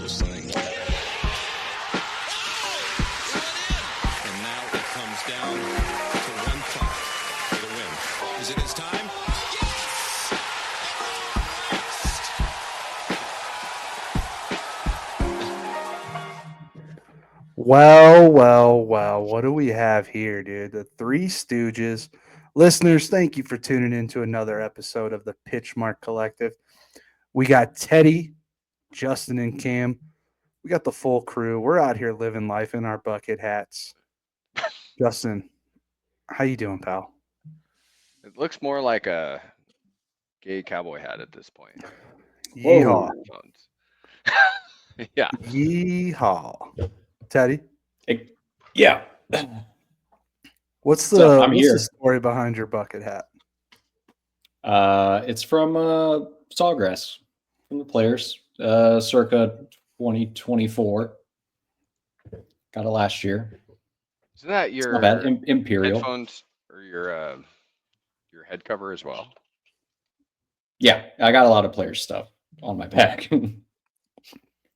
also sling. And now it comes down to one putt for the win. Is it his time? Well, what do we have here, dude? The Three Stooges. Listeners, thank you for tuning in to another episode of the Pitchmark Collective. We got Teddy, Justin, and Cam. We got the full crew. We're out here living life in our bucket hats. Justin, how you doing, pal? It looks more like a gay cowboy hat at this point. Yeehaw. Yeah. Yeehaw. Teddy, Yeah. what's So, I'm the here. story behind your bucket hat? It's from Sawgrass, from the Players, circa 2024. Got it last year. Isn't that It's your not bad. Imperial. headphones or your head cover as well? Yeah, I got a lot of Players stuff on my back.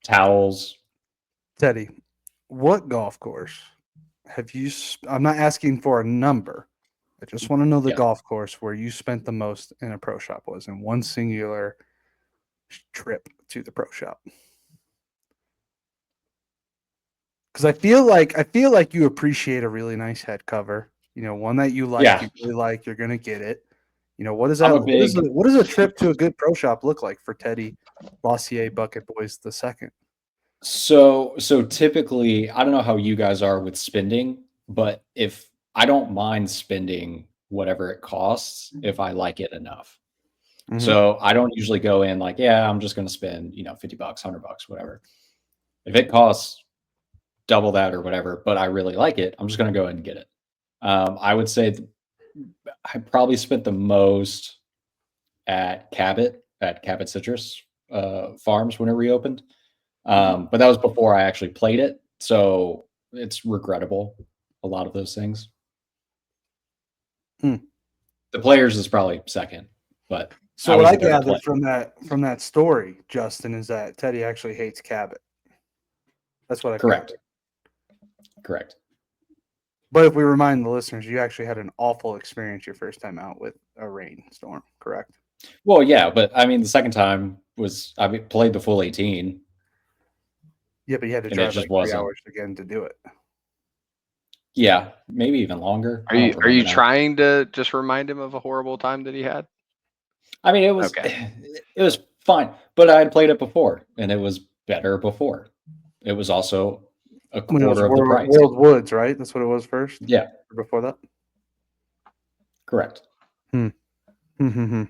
Towels. Teddy, what golf course have you? I'm not asking for a number. I just want to know the Yeah. golf course where you spent the most in a pro shop was in one singular trip to the pro shop. Because I feel like you appreciate a really nice head cover. You know, one that you like, Yeah. you really like, you're gonna get it. You know, what does I'm that? a big- What does a trip to a good pro shop look like for Teddy Bossier Bucket Boys the second? So typically, I don't know how you guys are with spending, but if I don't mind spending whatever it costs if I like it enough. Mhm. So I don't usually go in like, yeah, I'm just going to spend, $50, $100, whatever. If it costs double that or whatever, but I really like it, I'm just going to go ahead and get it. I would say I probably spent the most at Cabot Citrus Farms when it reopened. But that was before I actually played it. So it's regrettable, a lot of those things. Hmm. The Players is probably second, but So I what was I a better gathered player. from that story, Justin, is that Teddy actually hates Cabot. That's what I Correct. gathered. Correct. But if we remind the listeners, you actually had an awful experience your first time out with a rainstorm, correct? Well, yeah, but I mean, the second time was played the full 18. Yeah, but you had to And it drive just like 3 wasn't. hours again to do it. Yeah, maybe even longer. Are I don't you remember now. trying to just remind him of a horrible time that he had? I mean, it was Okay. it was fine, but I had played it before, and it was better before. It was also a When it was quarter of the price. World Woods, right? That's what it was first? Yeah, Or before that? correct. Mm-hmm.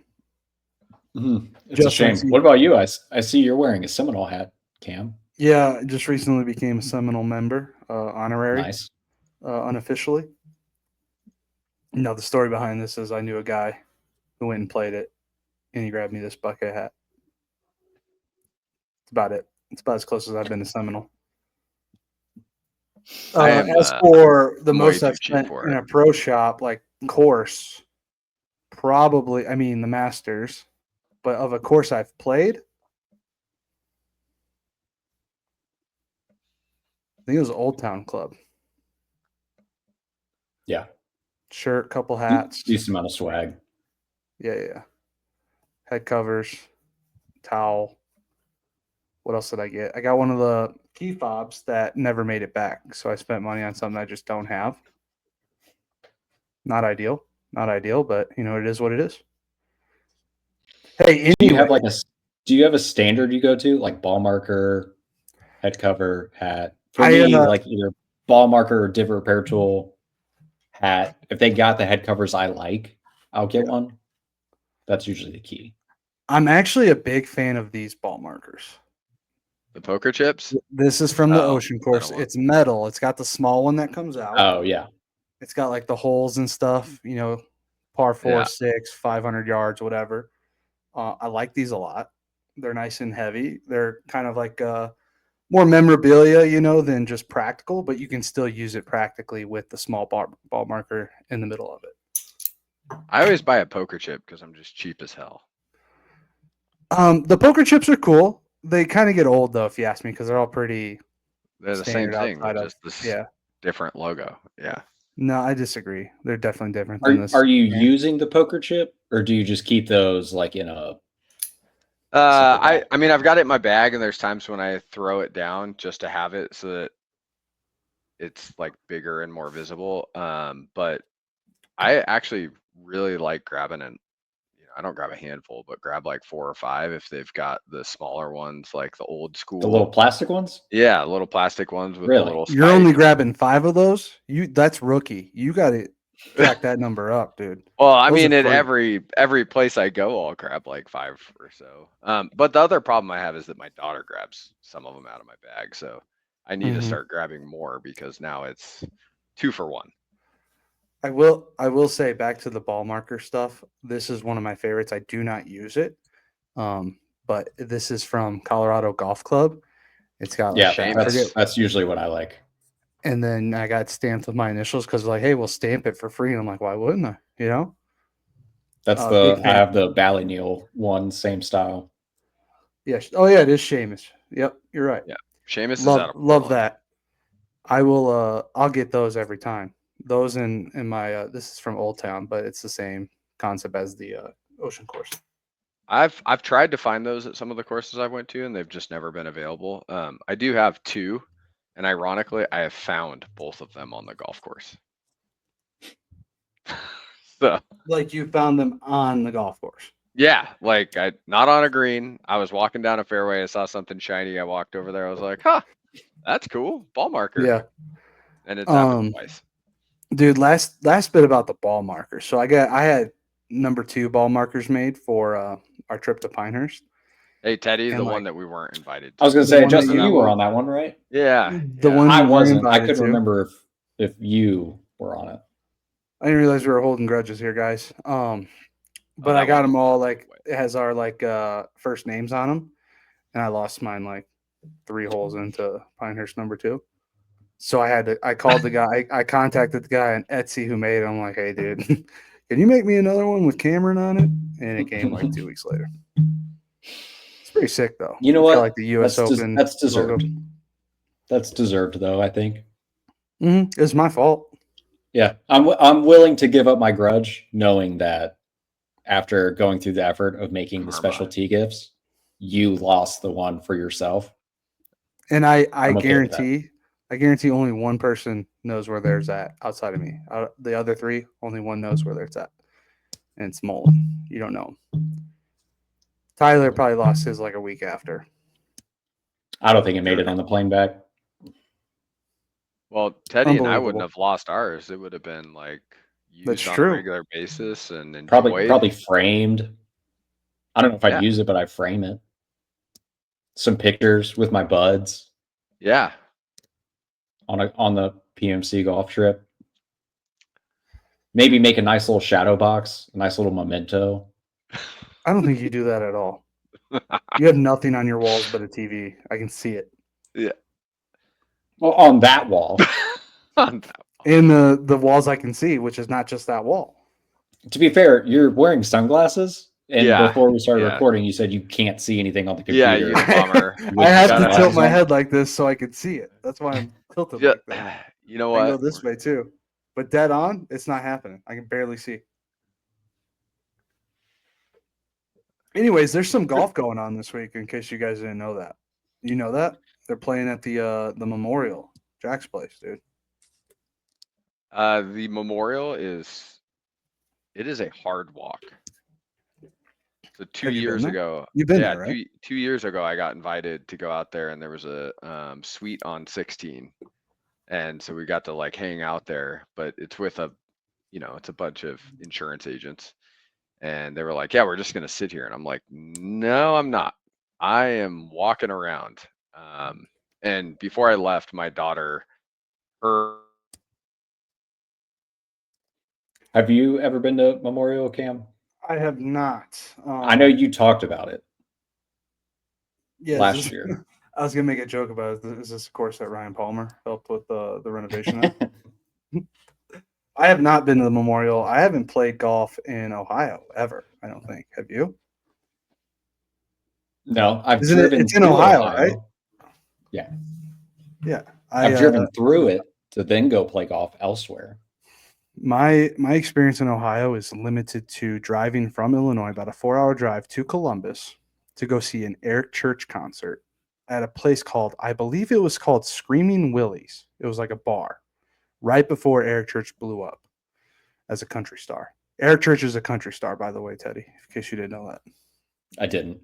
It's a Justin, I shame. see- What about you? I see you're wearing a Seminole hat, Cam. Yeah, I just recently became a Seminole member, honorary, Nice. unofficially. No, the story behind this is I knew a guy who went and played it, and he grabbed me this bucket hat. That's about it. It's about as close as I've been to Seminole. I am, As for the way most too I've cheap spent for in it. a pro shop, like course, probably, I mean, the Masters, but of a course I've played, I think it was Old Town Club. Yeah. Shirt, couple hats. Decent amount of swag. Yeah. Head covers, towel. What else did I get? I got one of the key fobs that never made it back. So I spent money on something I just don't have. Not ideal, but it is what it is. Hey, Do you have anyway, do you have a standard you go to, like ball marker, head cover, hat? For I, me, like either ball marker or div repair tool, hat. If they got the head covers I like, I'll get one. That's usually the key. I'm actually a big fan of these ball markers. The poker chips? This is from the Oh, Ocean Course. metal one. It's metal. It's got the small one that comes out. Oh yeah. It's got like the holes and stuff, par 4, Yeah. 6, 500 yards, whatever. I like these a lot. They're nice and heavy. They're kind of like more memorabilia, than just practical, but you can still use it practically with the small ball marker in the middle of it. I always buy a poker chip because I'm just cheap as hell. The poker chips are cool. They kind of get old though, if you ask me, because they're all pretty They're the same standard thing with outside of. just this Yeah. different logo. Yeah. No, I disagree. They're definitely different than this. Are you brand. using the poker chip, or do you just keep those like in a Zipper bag? I mean, I've got it in my bag, and there's times when I throw it down just to have it so that it's like bigger and more visible. But I actually really like grabbing an, I don't grab a handful, but grab like 4 or 5 if they've got the smaller ones, like the old The little school. plastic ones? Yeah, little plastic ones with the Really? little You're spike. only grabbing 5 of those. That's rookie. You got to jack that number up, dude. Well, I Those mean, are at free. every place I go, I'll grab like 5 or so. But the other problem I have is that my daughter grabs some of them out of my bag, so I need to Mhm. start grabbing more because now it's 2 for 1. I will say back to the ball marker stuff. This is one of my favorites. I do not use it. But this is from Colorado Golf Club. It's got Yeah, like I forget, Seamus. that's usually what I like. and then I got stamped with my initials because like, hey, we'll stamp it for free. And I'm like, why wouldn't I? You know? That's Big I fan. have the Ballyneal one, same style. Yeah. Oh yeah, it is Seamus. Yep, you're right. Yeah, Seamus is out of Love Portland. that. I will I'll get those every time. Those in my this is from Old Town, but it's the same concept as the ocean course. I've tried to find those at some of the courses I went to, and they've just never been available. I do have 2, and ironically, I have found both of them on the golf course. So Like you found them on the golf course. yeah, like I not on a green. I was walking down a fairway, I saw something shiny. I walked over there. I was like, "Huh, that's cool, ball marker." Yeah. And it's happened twice. Dude, last bit about the ball marker. So I had number 2 ball markers made for our trip to Pinehurst. Hey, Teddy, And the like one that we weren't invited I was to. gonna the say, one that Justin, you were on that one, right? Yeah, the yeah. one I you weren't wasn't. I invited couldn't to. remember if you were on it. I didn't realize we were holding grudges here, guys. But that I got one them was all not like away. it has our like first names on them, and I lost mine like 3 holes into Pinehurst number 2. So I called the guy. I contacted the guy on Etsy who made it. I'm like, hey, dude, can you make me another one with Cameron on it? And it came like 2 weeks later. It's pretty sick though. You know It's got what? like the U.S. Open That's logo. deserved. That's deserved, though. I think. It's my fault. Yeah, I'm willing to give up my grudge, knowing that after going through the effort of making the Karma. specialty gifts, you lost the one for yourself. And I I'm okay with that. I guarantee only one person knows where theirs at outside of me. The other 3, only one knows where theirs at, and it's Mullen. You don't know him. Tyler probably lost his like a week after. I don't think it made it on the plane back. Well, Teddy and I wouldn't Unbelievable. have lost ours. It would have been like That's used on a true. regular basis and Probably enjoyed. framed. I don't know if I'd Yeah. use it, but I'd frame it. Some pictures with my buds Yeah. on the PMC golf trip. Maybe make a nice little shadow box, a nice little memento. I don't think you do that at all. You have nothing on your walls but a TV. I can see it. Yeah. Well, on that wall. On that one. In the walls I can see, which is not just that wall. To be fair, you're wearing sunglasses, and Yeah, before we started yeah. recording, you said you can't see anything on the Yeah, computer. you bummer. I have to Gotta tilt have my some. head like this so I could see it. That's why I'm tilted Yeah, like that. you know I can go what? this way too. But dead on, it's not happening. I can barely see. Anyways, there's some golf going on this week in case you guys didn't know that. You know that? They're playing at the Memorial, Jack's place, dude. The Memorial is a hard walk. So 2 Have you been years there? ago, You've been yeah, there, right? 2 years ago, I got invited to go out there, and there was a suite on 16, and so we got to like hang out there. But it's with it's a bunch of insurance agents, and they were like, "Yeah, we're just gonna sit here," and I'm like, "No, I'm not. I am walking around." And before I left, my daughter, her Have you ever been to Memorial, Cam? I have not. I know you talked about it Yeah, last year. I was gonna make a joke about it. Is this a course that Ryan Palmer helped with the renovation of? I have not been to the Memorial. I haven't played golf in Ohio ever. I don't think. Have you? No, I've Isn't it? driven It's in through Ohio, right? Yeah, Yeah, I've driven through it to then go play golf elsewhere. My experience in Ohio is limited to driving from Illinois, about a 4-hour drive to Columbus to go see an Eric Church concert at a place called, I believe it was called Screaming Willie's. It was like a bar right before Eric Church blew up as a country star. Eric Church is a country star, by the way, Teddy, in case you didn't know that. I didn't.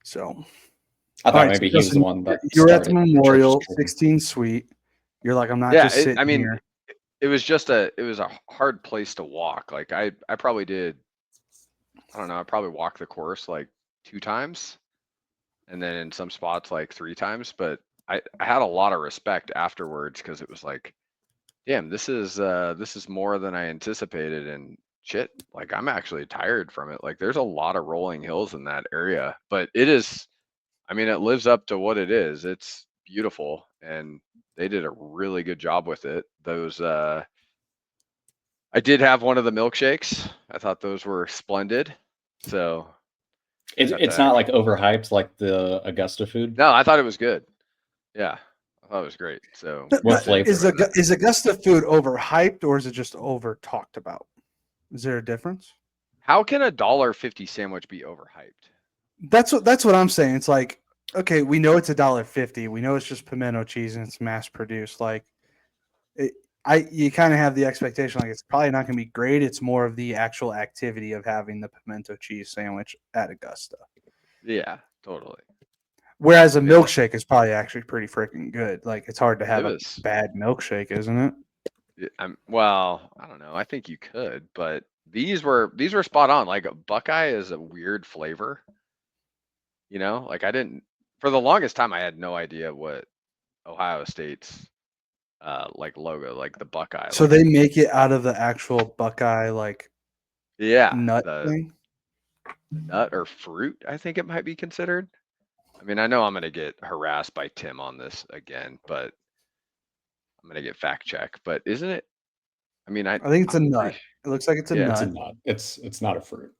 So, I all thought right, maybe so he was the Justin, one that you were at the started Memorial, Church's Dream. 16 suite. You're like, I'm not Yeah, just sitting I mean, here. it was a hard place to walk. Like I probably did, I don't know, I probably walked the course like 2 times, and then in some spots like 3 times. But I had a lot of respect afterwards because it was like, damn, this is more than I anticipated, and shit, like I'm actually tired from it. Like there's a lot of rolling hills in that area, but it is, I mean, it lives up to what it is. It's beautiful, and they did a really good job with it. Those I did have one of the milkshakes. I thought those were splendid. So got It's the not actual- like overhyped like the Augusta food. No, I thought it was good. Yeah, I thought it was great. So What flavor? Is Augusta food overhyped or is it just over talked about? Is there a difference? how can a $1.50 sandwich be overhyped? That's what I'm saying. It's like, okay, we know it's $1.50. We know it's just pimento cheese and it's mass produced. Like, you kind of have the expectation like it's probably not going to be great. It's more of the actual activity of having the pimento cheese sandwich at Augusta. Yeah, totally. Whereas a milkshake is probably actually pretty freaking good. Like, it's hard to have a was- bad milkshake, isn't it? Well, I don't know. I think you could, but these were spot on. Like Buckeye is a weird flavor. You know, like I didn't, for the longest time I had no idea what Ohio State's like logo, like the Buckeye. So like, they make it out of the actual Buckeye like yeah, nut the thing. nut or fruit, I think it might be considered. I mean, I know I'm gonna get harassed by Tim on this again, but I'm gonna get fact checked. But isn't it? I mean, I think it's a I'm nut. pretty It looks like it's a Yeah, It's a nut. nut. It's not a fruit.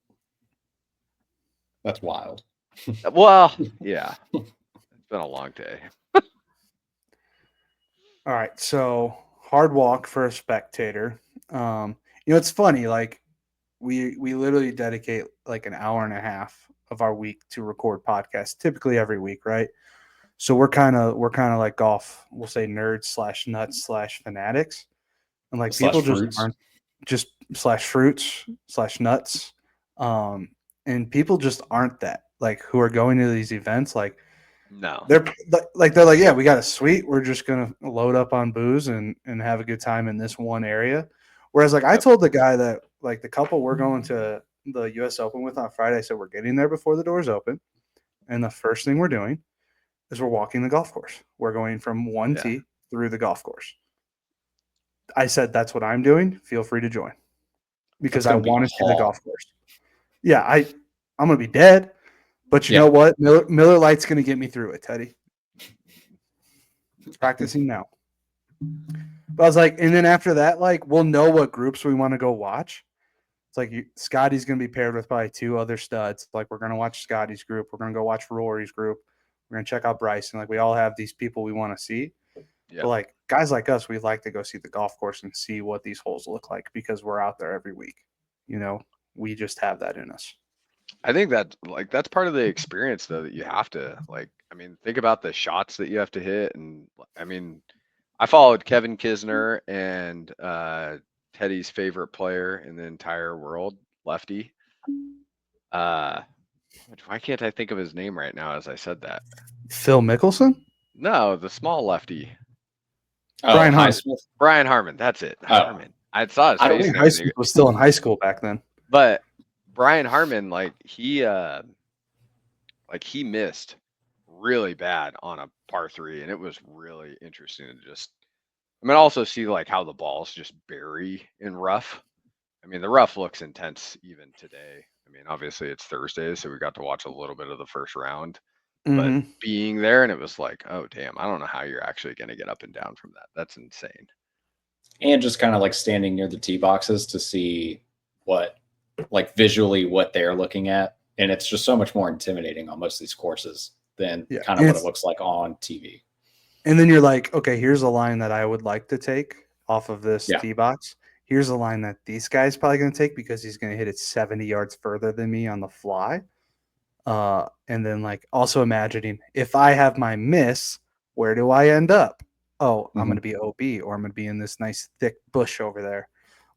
That's wild. Well, yeah, it's been a long day. All right, so hard walk for a spectator. It's funny. Like we literally dedicate like an hour and a half of our week to record podcasts, typically every week, right? So we're kind of like golf. We'll say nerds / nuts / fanatics, and like Slash people just fruits. aren't just / fruits / nuts, and people just aren't that like who are going to these events like. No, They're like, yeah, we got a suite. We're just gonna load up on booze and have a good time in this one area. Whereas, like, I told the guy that like the couple we're going to the U.S. Open with on Friday, I said we're getting there before the doors open, and the first thing we're doing is we're walking the golf course. We're going from one Yeah. tee through the golf course. I said that's what I'm doing. Feel free to join because That's I gonna be want to see the hard. golf course. Yeah, I'm gonna be dead, but you know what? Miller Lite's gonna get me through it, Teddy. Practicing now. But I was like, and then after that, like, we'll know what groups we want to go watch. It's like Scotty's going to be paired with probably 2 other studs. Like, we're going to watch Scotty's group. We're going to go watch Rory's group. We're going to check out Bryson. Like, we all have these people we want to see. yeah, But, like, guys like us, we like to go see the golf course and see what these holes look like because we're out there every week. We just have that in us. I think that like that's part of the experience though that you have to like. I mean, think about the shots that you have to hit, and I mean, I followed Kevin Kisner and Teddy's favorite player in the entire world, Lefty. Why can't I think of his name right now as I said that? Phil Mickelson? No, the small lefty, Oh, Brian Harmon. Highsmith. Brian Harmon. That's it, Harmon. I saw his I face. think and everything. Highsmith was still in high school back then. But Brian Harmon, like he missed really bad on a par 3, and it was really interesting to just. I mean, also see like how the balls just bury in rough. I mean, the rough looks intense even today. I mean, obviously it's Thursday, so we got to watch a little bit of the first round. But Mhm. being there, and it was like, oh damn, I don't know how you're actually going to get up and down from that. That's insane. And just kind of like standing near the tee boxes to see what, like visually, what they're looking at and it's just so much more intimidating on most of these courses than Yeah, kind of and what it it's- looks like on TV. And then you're like, okay, here's a line that I would like to take off of this Yeah. tee box. Here's a line that these guys probably going to take because he's going to hit it 70 yards further than me on the fly. And then like also imagining if I have my miss, where do I end up? Oh, I'm going to be OB, or I'm going to be in this nice thick bush over there.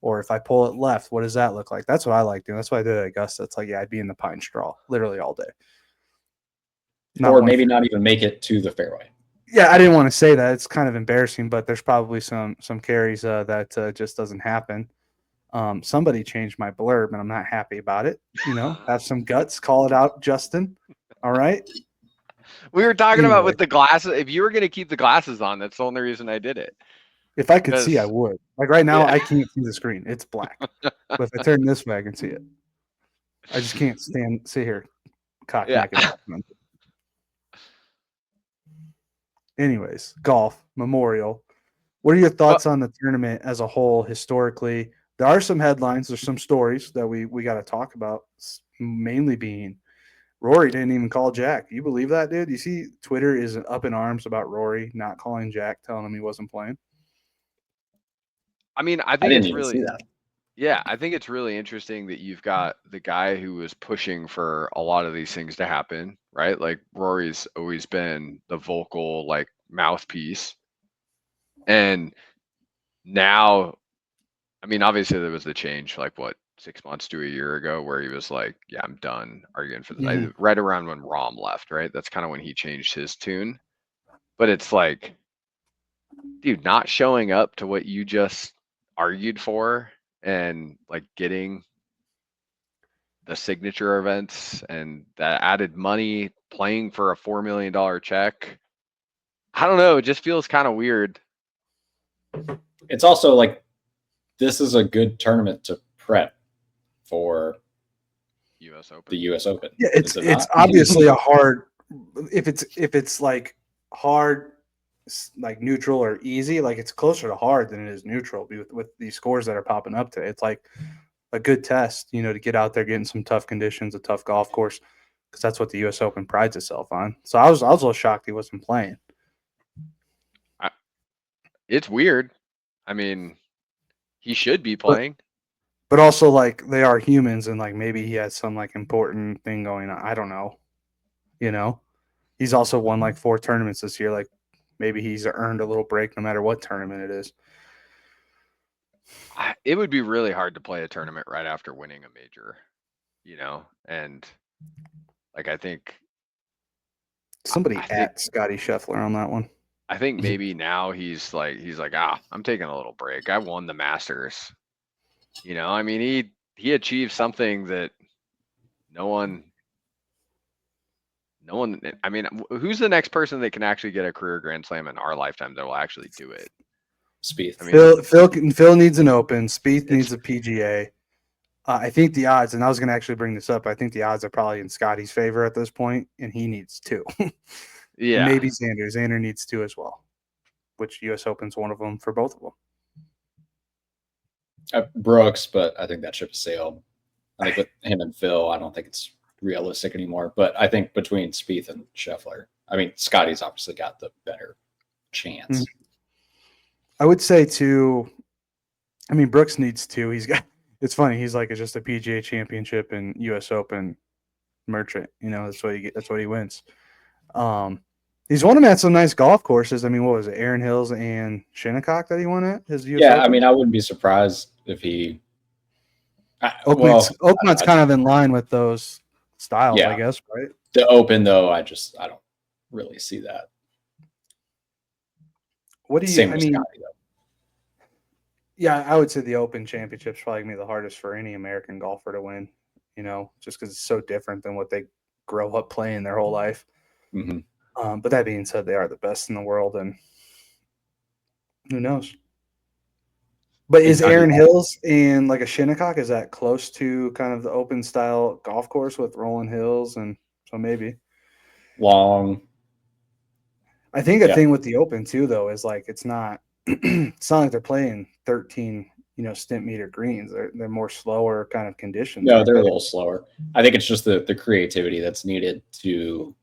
Or if I pull it left, what does that look like? That's what I like doing. That's why I did it at Augusta. It's like, yeah, I'd be in the pine straw literally all day. Or maybe not even make it to the fairway. Yeah, I didn't want to say that. It's kind of embarrassing, but there's probably some carries that just doesn't happen. Somebody changed my blurb, and I'm not happy about it. You know, have some guts. Call it out, Justin. All right. We were talking about Anyway. with the glasses. If you were going to keep the glasses on, that's the only reason I did it. If I could see, I Because- would. Like right now, Yeah. I can't see the screen. It's black. But if I turn this way, I can see it. I just can't sit here cock Yeah. naked. Anyways, golf, Memorial. What are your thoughts on the tournament as a whole historically? There are some headlines, there's some stories that we got to talk about, mainly being Rory didn't even call Jack. You believe that, dude? You see Twitter is up in arms about Rory not calling Jack, telling him he wasn't playing. I mean, I I think didn't it's even really see that. Yeah, I think it's really interesting that you've got the guy who was pushing for a lot of these things to happen, right? Like Rory's always been the vocal, like mouthpiece. And now, I mean, obviously there was the change, like what, 6 months to a year ago, where he was like, yeah, I'm done arguing for this. Right around when Rom left, right? That's kind of when he changed his tune. But it's like, dude, not showing up to what you just argued for and like getting the signature events and that added money, playing for a $4 million check. I don't know. It just feels kind of weird. It's also like this is a good tournament to prep for US Open. the US Open. Yeah, is it it's not? obviously a hard if it's like hard like neutral or easy, like it's closer to hard than it is neutral with these scores that are popping up today. It's like a good test, you know, to get out there, get in some tough conditions, a tough golf course, because that's what the US Open prides itself on. So I was a little shocked he wasn't playing. It's weird. I mean, he should be playing. But also like they are humans and like maybe he has some like important thing going on. I don't know. You know? He's also won like 4 tournaments this year. Like maybe he's earned a little break no matter what tournament it is. It would be really hard to play a tournament right after winning a major, you know? And like, I think Somebody I think- at Scotty Scheffler on that one. I think maybe now he's like, I'm taking a little break. I won the Masters. You know, I mean, he achieved something that no one, I mean, who's the next person that can actually get a career Grand Slam in our lifetime that will actually do it? Spieth. I mean, Phil needs an Open. Spieth It's- needs a PGA. I think the odds, and I was going to actually bring this up. I think the odds are probably in Scotty's favor at this point, and he needs 2. yeah. Maybe Xander. Xander needs 2 as well, which U.S. Open's one of them for both of them. Brooks, but I think that ship has sailed. I think with him and Phil, I don't think it's realistic anymore. But I think between Spieth and Scheffler, I mean, Scotty's obviously got the better chance. I would say too. I mean, Brooks needs 2. He's got. It's funny. He's like it's just a PGA Championship and U.S. Open merchant. You know, that's what he get. That's what he wins. He's won them at some nice golf courses. I mean, what was it, Erin Hills and Shinnecock that he won at his U.S. Yeah, Open? I mean, I wouldn't be surprised if he. Oakland's kind of in line with those styles, Yeah. I guess, right? The Open, though, I don't really see that. What do you? Same I with mean, Scotty, though. yeah, I would say the Open Championship's probably gonna be the hardest for any American golfer to win. You know, just because it's so different than what they grow up playing their whole life. Mhm. But that being said, they are the best in the world, and who knows? But is Kentucky. Erin Hills and like a Shinnecock, is that close to kind of the open style golf course with rolling hills? And so maybe. Long. I think a Yeah. thing with the Open too, though, is like it's not like they're playing 13, stint meter greens. They're more slower kind of conditions. No, aren't they're a they? little slower. I think it's just the creativity that's needed to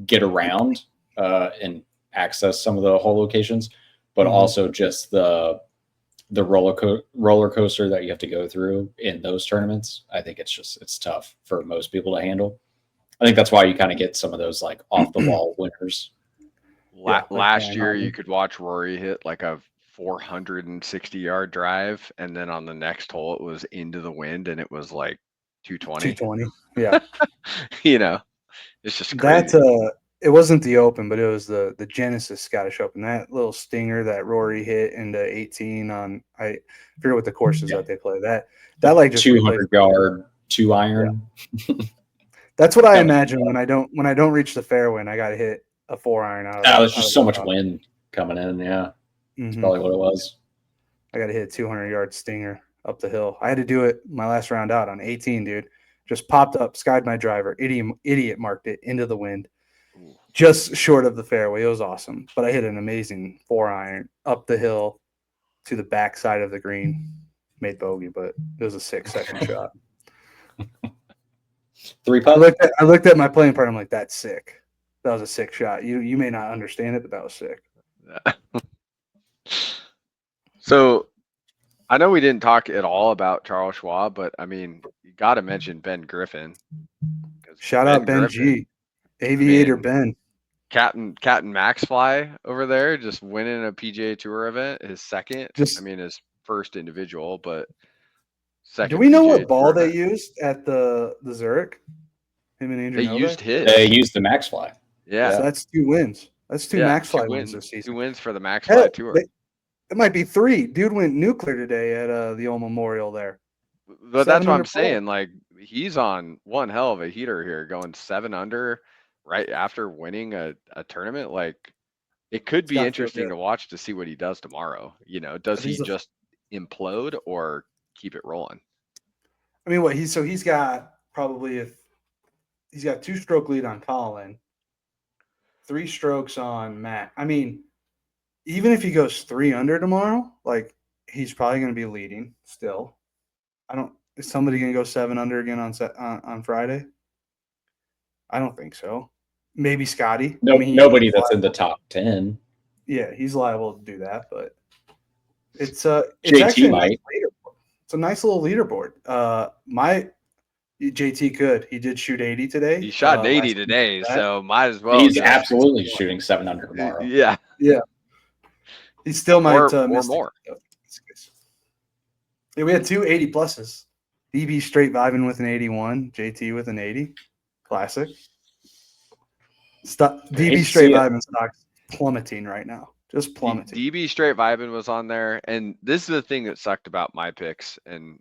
get around and access some of the hole locations, but Mhm. also just the roller coaster that you have to go through in those tournaments. I think it's tough for most people to handle. I think that's why you kind of get some of those like off the wall winners. Yeah, like Last Dan year, you Harmon. could watch Rory hit like a 460-yard drive, and then on the next hole, it was into the wind, and it was like 220. 220. Yeah. You know, it's just That crazy. it wasn't the Open, but it was the Genesis Scottish Open. That little stinger that Rory hit into 18 on I forget what the courses Yeah. that they play. That like just replaced. 200-yard 2-iron. That's what I That was, imagine when I don't reach the fairway and I got to hit a 4-iron out of that. there's just so much wind coming in. Yeah, that's probably what it was. I got to hit a 200-yard stinger up the hill. I had to do it my last round out on 18, dude. Just popped up, skied my driver. Idiot marked it into the wind, Ooh. just short of the fairway. It was awesome. But I hit an amazing 4-iron up the hill to the back side of the green. Made bogey, but it was a 6-second shot. 3 I putt. looked at my playing partner. I'm like, that's sick. That was a sick shot. You may not understand it, but that was sick. So I know we didn't talk at all about Charles Schwab, but I mean, you got to mention Ben Griffin. 'Cause Shout out Ben G, Aviator Ben. Captain Max Fly over there, just winning a PGA Tour event, his second. Just his first individual, but do second we know PGA what ball Tour they event. used at the Zurich? Him and Andrew They Novak? used his. They used the Max Fly. Yeah. So that's 2 wins. That's 2 Max Fly wins this 2 season. wins for the Max Hell, Fly Tour. it might be 3. Dude went nuclear today at the old Memorial there. But that's 7 what under I'm saying. par. Like, he's on one hell of a heater here, going 7 under right after winning a tournament. Like, it could It's be got to feel interesting good. to watch to see what he does tomorrow. Does If he he's a- just implode or keep it rolling? I mean, what he's got probably if he's got 2-stroke lead on Colin, 3 strokes on Matt. I mean, even if he goes 3 under tomorrow, like he's probably going to be leading still. Is somebody going to go 7 under again on Friday? I don't think so. Maybe Scotty. No, I mean, nobody that's in the top 10. yeah, he's liable to do that, but it's JT actually a nice might. leaderboard. It's a nice little leaderboard. My JT could. He did shoot 80 today. He shot an 80 last week today, that. so might as well. He's just- absolutely shooting 7 under tomorrow. Yeah. Yeah. He still might Or miss more. Yeah, we had 2 80 pluses. DB straight vibing with an 81, JT with an 80. Classic. DB straight vibing stocks plummeting right now. Just plummeting. DB straight vibing was on there, and this is the thing that sucked about my picks. And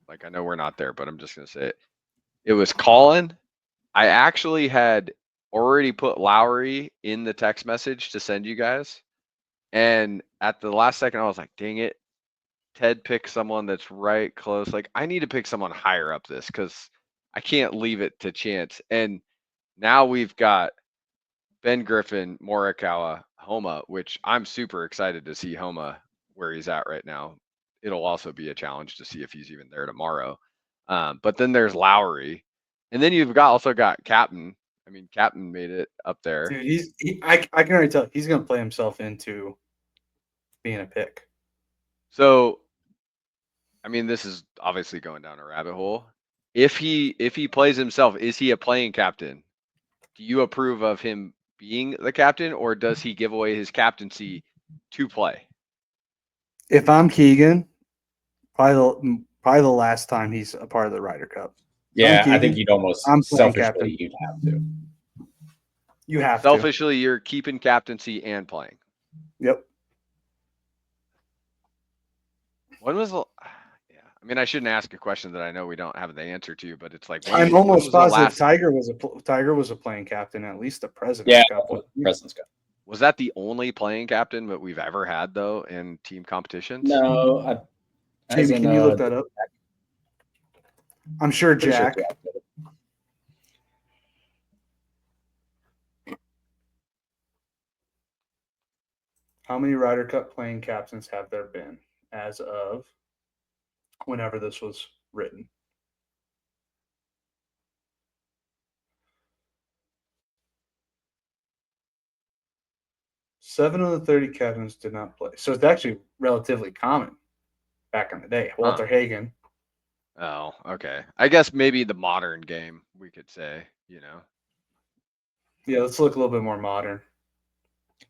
like, I know we're not there, but I'm just gonna say it. It was Colin. I actually had already put Lowry in the text message to send you guys, and at the last second, I was like, "Dang it!" Ted picked someone that's right close. Like, I need to pick someone higher up this because I can't leave it to chance. And now we've got Ben Griffin, Morikawa, Homa, which I'm super excited to see Homa where he's at right now. It'll also be a challenge to see if he's even there tomorrow. But then there's Lowry, and then you've also got Captain. I mean, Captain made it up there. Dude, I can already tell he's going to play himself into being a pick. So, I mean, this is obviously going down a rabbit hole. If he plays himself, is he a playing captain? Do you approve of him being the captain, or does he give away his captaincy to play? If I'm Keegan, probably the last time he's a part of the Ryder Cup. Yeah, I think you'd almost I'm playing selfishly captain. you'd have to. You have Selfishly, you're keeping captaincy and playing. Yep. When was the? Yeah, I mean, I shouldn't ask a question that I know we don't have the answer to, but it's like I'm almost positive Tiger was a playing captain, at least the President's Cup. President's Cup. Was that the only playing captain that we've ever had though in team competitions? No, Jamie, can you look that up? I'm sure Jack. How many Ryder Cup playing captains have there been? as of whenever this was written. Seven of the 30 captains did not play. So it's actually relatively common back in the day. Walter Hagen. Oh, okay. I guess maybe the modern game, we could say, Yeah, let's look a little bit more modern.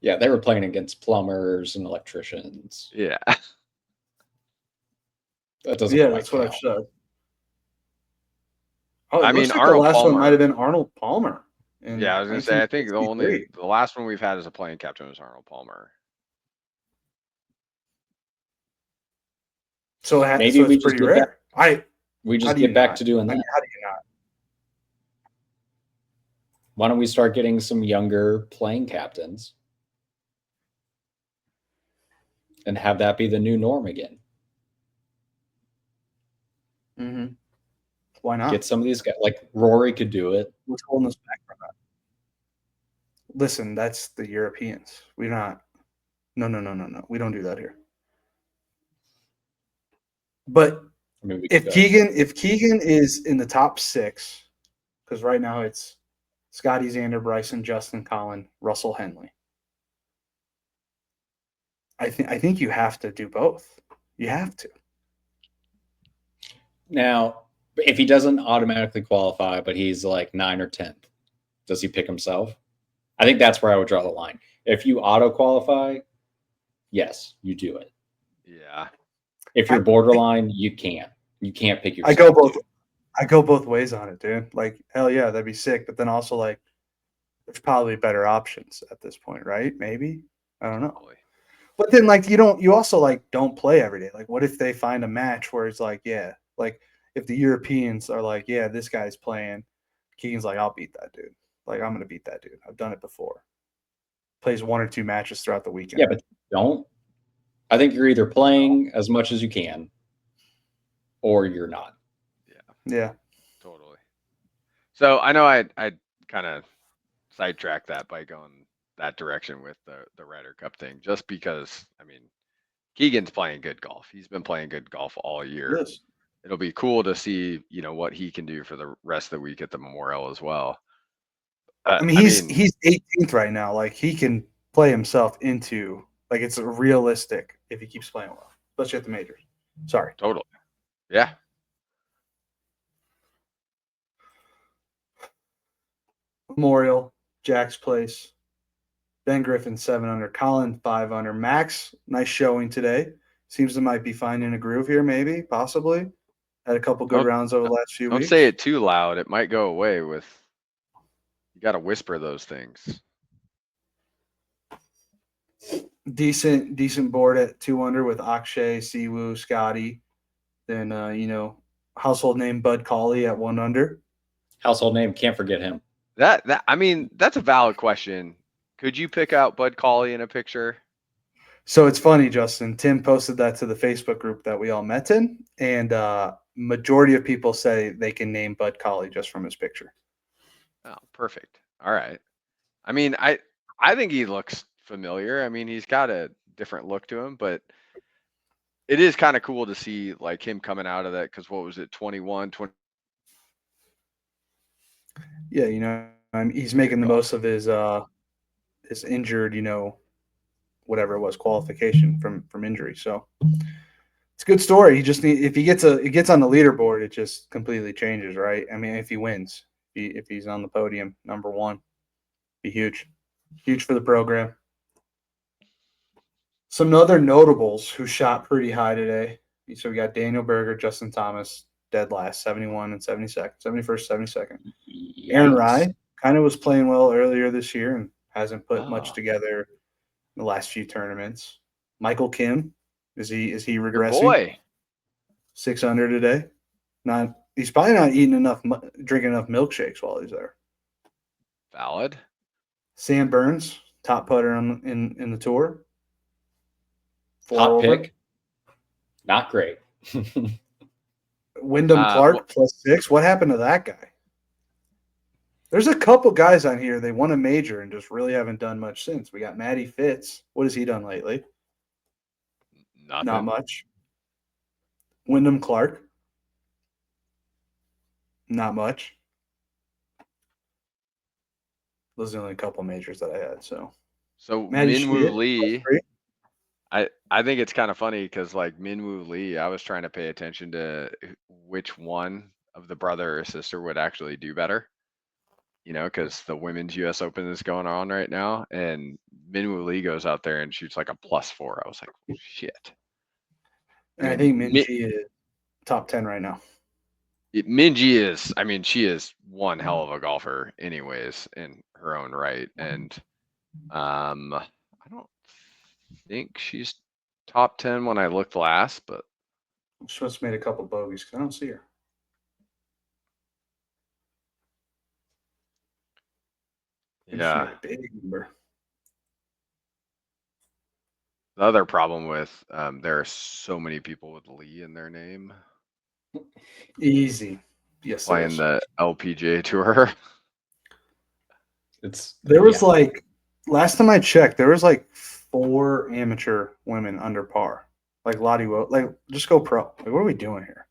Yeah, they were playing against plumbers and electricians. Yeah. That doesn't Yeah, quite that's what I've count. said. Oh, it I looks mean, like the Arnold last one might Palmer. have been Arnold Palmer. In Yeah, I was gonna say, I think the 1963. last one we've had as a playing captain was Arnold Palmer. So, Maybe so we it's just pretty get back, rare. we How just do you get back not? to doing I mean, that. how do you not? Why don't we start getting some younger playing captains and have that be the new norm again? Mm-hmm. Why not? Get some of these guys, like Rory could do it. What's holding us back from that? Listen, that's the Europeans. We're not. No. We don't do that here. But I mean, we if could. Keegan is in the top 6, because right now it's Scotty, Xander, Bryson, Justin, Colin, Russell, Henley. I think you have to do both. You have to. Now, if he doesn't automatically qualify, but he's like 9 or 10th, does he pick himself? I think that's where I would draw the line. If you auto qualify, yes, you do it. Yeah. If you're borderline, you can't. You can't pick yourself. I go both ways on it, dude. Like, hell yeah, that'd be sick. But then also, like, there's probably better options at this point, right? Maybe. I don't know. Probably. But then, like, you also, like, don't play every day. Like, what if they find a match where it's like, yeah, like, if the Europeans are like, yeah, this guy's playing, Keegan's like, I'll beat that dude. Like, I'm going to beat that dude. I've done it before. Plays 1 or 2 matches throughout the weekend. Yeah, but don't. I think you're either playing as much as you can or you're not. Yeah. Totally. So I know I kind of sidetracked that by going that direction with the Ryder Cup thing, just because, I mean, Keegan's playing good golf. He's been playing good golf all year. Yes. It'll be cool to see, what he can do for the rest of the week at the Memorial as well. I mean, he's 18th right now. Like, he can play himself into, like, it's realistic if he keeps playing well, especially at the majors. Sorry. Totally. Yeah. Memorial, Jack's Place, Ben Griffin 7 under, Colin 5 under, Max nice showing today. Seems to might be finding a groove here, maybe, possibly. Had a couple good rounds over the last few Don't weeks. say it too loud. It might go away with. You got to whisper those things. Decent board at 2 under with Akshay, Siwoo, Scotty. Then household name Bud Cauley at 1 under. Household name, can't forget him. I mean, that's a valid question. Could you pick out Bud Cauley in a picture? So it's funny, Justin. Tim posted that to the Facebook group that we all met in, and majority of people say they can name Bud Cauley just from his picture. Oh, perfect. All right. I mean, I think he looks familiar. I mean, he's got a different look to him, but it is kind of cool to see like him coming out of that, because what was it, 21, 20? Yeah, he's making the most of his injured, whatever it was, qualification from injury. So it's a good story. He just if he gets on the leaderboard, it just completely changes, right? I mean, if he wins, if he's on the podium, number 1, be huge for the program. Some other notables who shot pretty high today. So we got Daniel Berger, Justin Thomas, dead last, 71 and 72nd, 71st, 72nd. Aaron Rai kind of was playing well earlier this year and hasn't put much together in the last few tournaments. Michael Kim, is he regressing? Your boy. 6 under today. He's probably not drinking enough milkshakes while he's there. Valid. Sam Burns, top putter in the tour. 4 Hot over. pick. Not great. Wyndham Clark +6. What happened to that guy? There's a couple guys on here. They won a major and just really haven't done much since. We got Matty Fitz. What has he done lately? Nothing. Not much. Wyndham Clark. Not much. Those are the only couple majors that I had. So So Maddie Minwoo Schmidt, Lee, great. I think it's kind of funny because like Minwoo Lee, I was trying to pay attention to which one of the brother or sister would actually do better. Because the women's U.S. Open is going on right now, and Minwoo Lee goes out there and shoots like a +4. I was like, shit. And I mean, think Minji is top 10 right now. Minji is, I mean, she is one hell of a golfer, anyways, in her own right, and I don't think she's top 10 when I looked last, but She must have made a couple bogeys because I don't see her. And she made yeah. a big number. The other problem with there are so many people with Lee in their name Easy. Yes, there playing is. the LPGA tour. There was like, last time I checked, there was like 4 amateur women under par. Like Lottie Wo. Like, just go pro. Like, what are we doing here?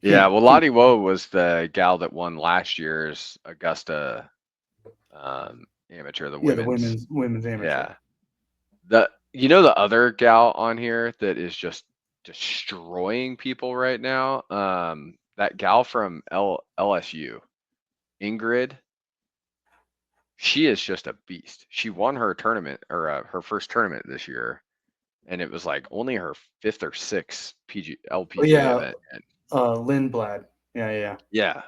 Yeah, well, Lottie Woe was the gal that won last year's Augusta amateur, the Yeah, the women's. women's amateur. Yeah. The other gal on here that is just destroying people right now, that gal from LSU, Ingrid, she is just a beast. She won her tournament or her first tournament this year, and it was like only her 5th or 6th LPGA yeah. event. And Lindblad. Yeah. yeah,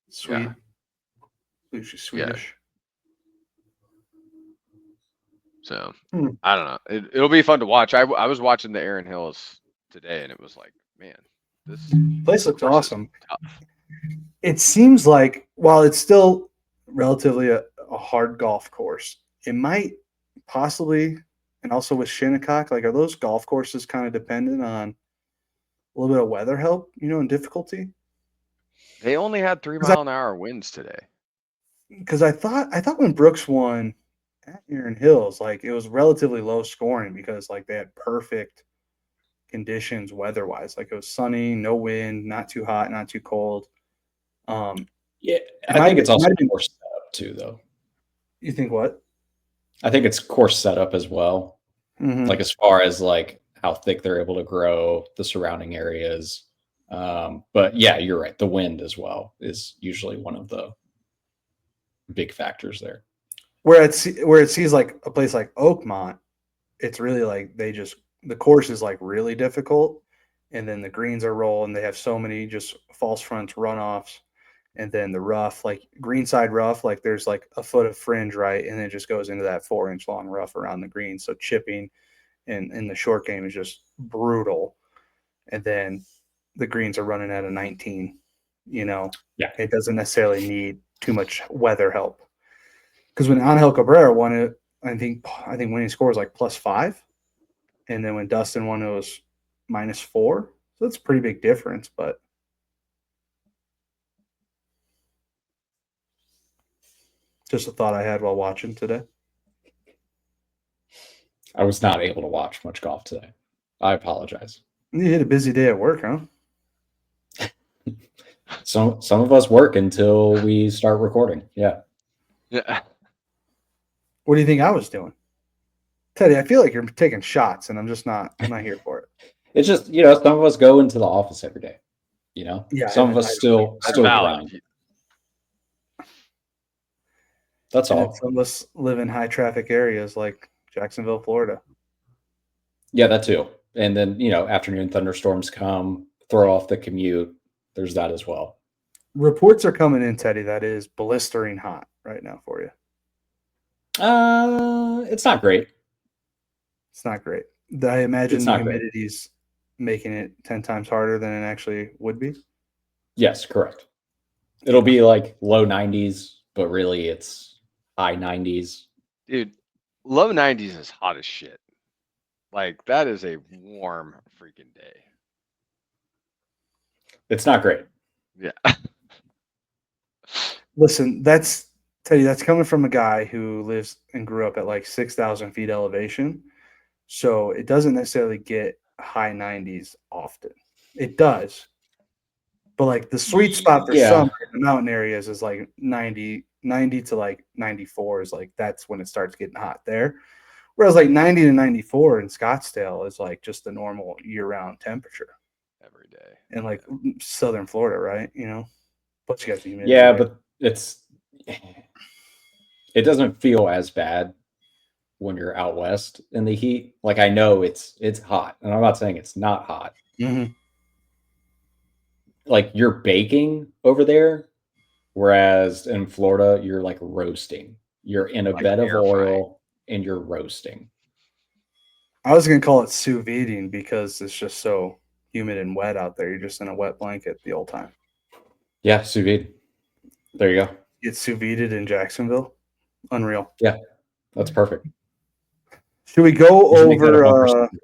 Swede. Yeah. I believe she's Swedish. So I don't know. It'll be fun to watch. I was watching the Erin Hills today, and it was like, man, this Place looks course is awesome. tough. It seems like while it's still relatively a hard golf course, it might possibly, and also with Shinnecock, like, are those golf courses kind of dependent on a little bit of weather help, and difficulty? They only had 3-mile-an-hour winds today. Because I thought when Brooks won at Erin Hills, like, it was relatively low scoring because like they had perfect conditions weather-wise. Like, it was sunny, no wind, not too hot, not too cold. Yeah, I think it's also course setup too, though. You think what? I think it's course setup as well. Mm-hmm. Like as far as like how thick they're able to grow, the surrounding areas. But yeah, you're right. The wind as well is usually one of the big factors there. Where it sees like a place like Oakmont, it's really like the course is like really difficult, and then the greens are rolling. They have so many just false fronts, runoffs, and then the rough, like greenside rough, like there's like a foot of fringe, right, and it just goes into that 4-inch long rough around the green. So chipping in the short game is just brutal, and then the greens are running at a 19. Yeah, it doesn't necessarily need too much weather help. Because when Angel Cabrera won it, I think winning score was like +5, and then when Dustin won, it was -4. So that's a pretty big difference. But just a thought I had while watching today. I was not able to watch much golf today. I apologize. You had a busy day at work, huh? Some of us work until we start recording. Yeah. Yeah. What do you think I was doing? Teddy, I feel like you're taking shots, and I'm just not here for it. It's just, some of us go into the office every day. Yeah, some of us still valid. grind. That's all. Some of us live in high traffic areas like Jacksonville, Florida. Yeah, that too. And then, afternoon thunderstorms come, throw off the commute. There's that as well. Reports are coming in, Teddy, that is blistering hot right now for you. It's not great. It's not great. I imagine the humidity's making it 10 times harder than it actually would be. Yes, correct. It'll be like low 90s, but really it's high 90s. Dude, low 90s is hot as shit. Like, that is a warm freaking day. It's not great. Yeah. Listen, that's coming from a guy who lives and grew up at like 6,000 feet elevation. So it doesn't necessarily get high 90s often. It does. But like the sweet spot for Yeah. summer in the mountain areas is like 90 to like 94 is like that's when it starts getting hot there. Whereas like 90 to 94 in Scottsdale is like just the normal year-round temperature every day. in like southern Florida, right? You know, plus you got the humidity. Yeah, there. but it doesn't feel as bad when you're out west in the heat. Like I know it's hot, and I'm not saying it's not hot. Mhm. Like you're baking over there, whereas in Florida you're like roasting. You're in a Like bed of air frying. oil and you're roasting. I was gonna call it sous videing because it's just so humid and wet out there. You're just in a wet blanket the whole time. Yeah, sous vide. There you go. Get sous videed in Jacksonville. Unreal. Yeah, that's perfect. Should we go You should make that a bumper over? sticker.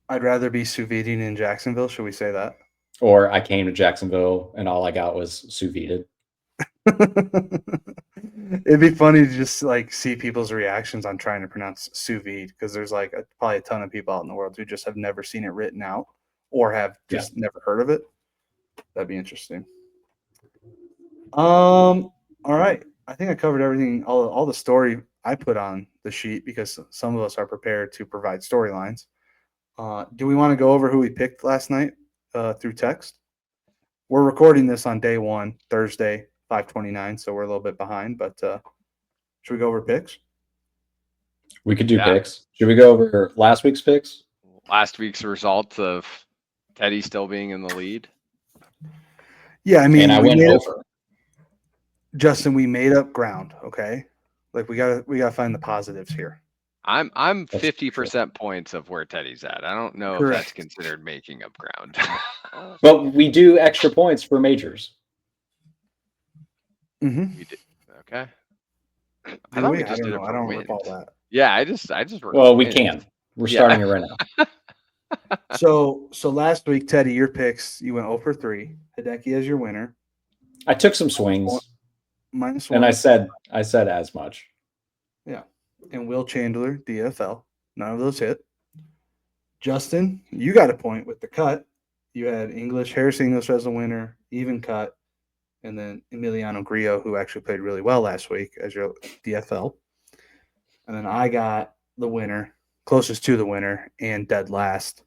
I'd rather be sous videing in Jacksonville. Should we say that? Or I came to Jacksonville and all I got was sous vide. It'd be funny to just like see people's reactions on trying to pronounce sous vide because there's like probably a ton of people out in the world who just have never seen it written out or have just never heard of it. That'd be interesting. All right. I think I covered everything, all the story I put on the sheet because some of us are prepared to provide storylines. Do we want to go over who we picked last night through text? We're recording this on day one, Thursday, 5/29, so we're a little bit behind, but should we go over picks? We could do Yeah. picks. Should we go over last week's picks? Last week's results of Teddy still being in the lead. Yeah, I mean, And I we went made over. Justin, we made up ground, okay? Like we gotta find the positives here. I'm That's 50% points of where Teddy's at. I don't know if Correct. that's considered making up ground. But we do extra points for majors. Mm-hmm. We did. Okay. Do thought we? I just don't did it know. I for don't wins. recall that. Yeah, I just Well, we wins. can. We're Yeah. starting it right now. So last week, Teddy, your picks, you went 0 for 3. Hideki as your winner. I took some swings, -1. and I said as much. Yeah. And Will Chandler, DFL. None of those hit. Justin, you got a point with the cut. You had Harris English as a winner, even cut, and then Emiliano Grillo, who actually played really well last week as your DFL. And then I got the winner, closest to the winner, and dead last,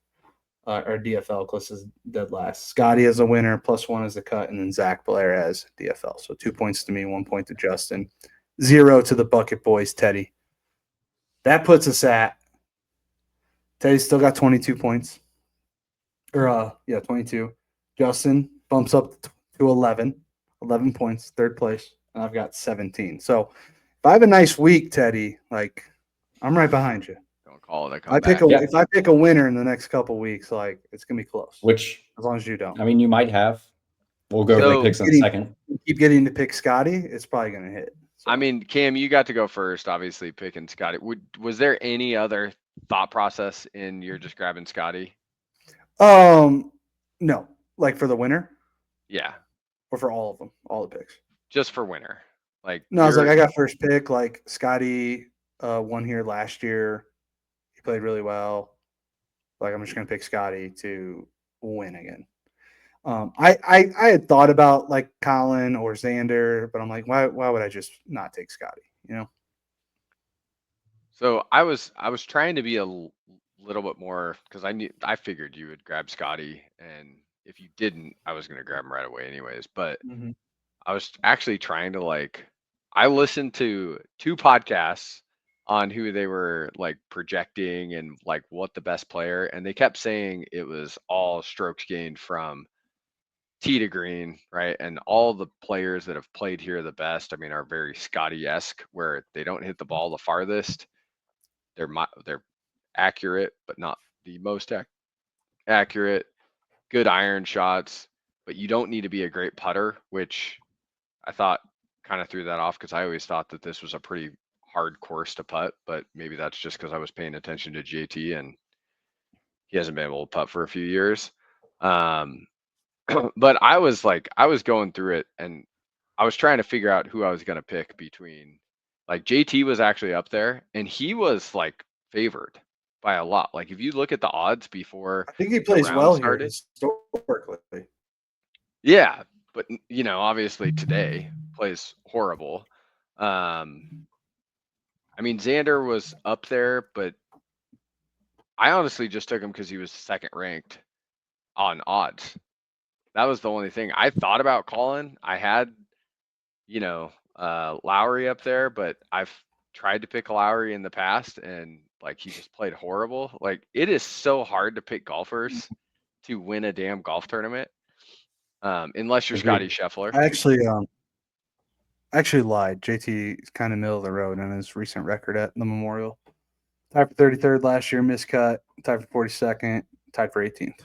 or DFL closest dead last. Scotty as a winner, +1 as a cut, and then Zach Blair as DFL. So 2 points to me, 1 point to Justin, 0 to the Bucket Boys, Teddy. That puts us at Teddy still got 22 points. Or 22. Justin bumps up to 11 points, third place, and I've got 17. So if I have a nice week, Teddy, like I'm right behind you. Don't call it a I comeback. if I pick a winner in the next couple weeks, like it's gonna be close. Which, as long as you don't. I mean, you might have. We'll go over So- the picks in a second. Keep getting to pick Scotty, it's probably gonna hit. So, I mean, Cam, you got to go first, obviously picking Scotty. Was there any other thought process in your just grabbing Scotty? no, like for the winner Yeah, or for all of them, all the picks. just for winner. Like No, I was like, you're- I got first pick. Like Scotty won here last year. He played really well. Like I'm just gonna pick Scotty to win again. I had thought about like Colin or Xander, but I'm like, why would I just not take Scotty? You know? So I was trying to be a little bit more because I figured you would grab Scotty, and if you didn't, I was gonna grab him right away anyways. But I was actually trying to I listened to 2 podcasts on who they were like projecting and like what the best player, and they kept saying it was all strokes gained from tee to green, right? And all the players that have played here the best, I mean, are very Scotty-esque, where they don't hit the ball the farthest. They're accurate, but not the most accurate. Good iron shots, but you don't need to be a great putter, which I thought kind of threw that off because I always thought that this was a pretty hard course to putt, but maybe that's just because I was paying attention to JT and he hasn't been able to putt for a few years. But I was going through it and I was trying to figure out who I was going to pick between, like, JT was actually up there and he was like favored by a lot. Like if you look at the odds before I think he the plays round well here started, historically. yeah, but obviously today plays horrible. I mean, Xander was up there, but I honestly just took him because he was second ranked on odds. That was the only thing. I thought about calling. I had, Lowry up there, but I've tried to pick Lowry in the past and like he just played horrible. Like it is so hard to pick golfers to win a damn golf tournament. Unless you're Scotty Agreed. Scheffler. I actually lied. JT is kind of middle of the road on his recent record at the Memorial. Tied for 33rd last year, miscut. Tied for 42nd. Tied for 18th.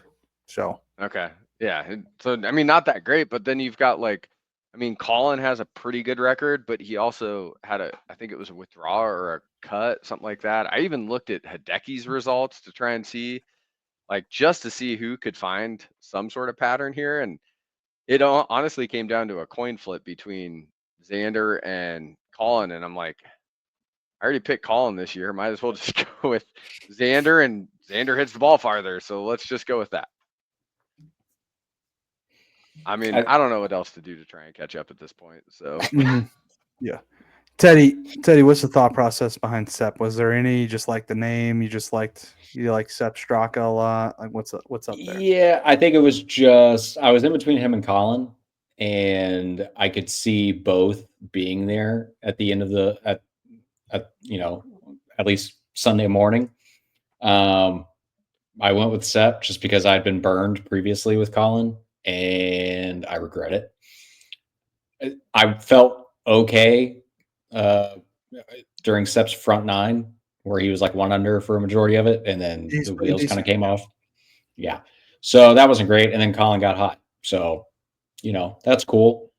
So Okay. Yeah. So I mean, not that great, but then you've got Colin has a pretty good record, but he also had I think it was a withdrawal or a cut, something like that. I even looked at Hideki's results to try and see, just to see who could find some sort of pattern here. And it honestly came down to a coin flip between Xander and Colin. And I'm like, I already picked Colin this year. Might as well just go with Xander, and Xander hits the ball farther. So let's just go with that. I mean, I don't know what else to do to try and catch up at this point. So yeah. Teddy, what's the thought process behind Sepp? Was there any, you just like the name? You like Sepp Straka a lot? Like what's up there? Yeah, I think it was just I was in between him and Colin, and I could see both being there at the end of at least Sunday morning. I went with Sepp just because I'd been burned previously with Colin, and I regret it. I felt okay during Sepp's front nine, where he was like 1 under for a majority of it, and then He's the pretty wheels kind of decent. came off. Yeah. So that wasn't great. And then Colin got hot. So, that's cool.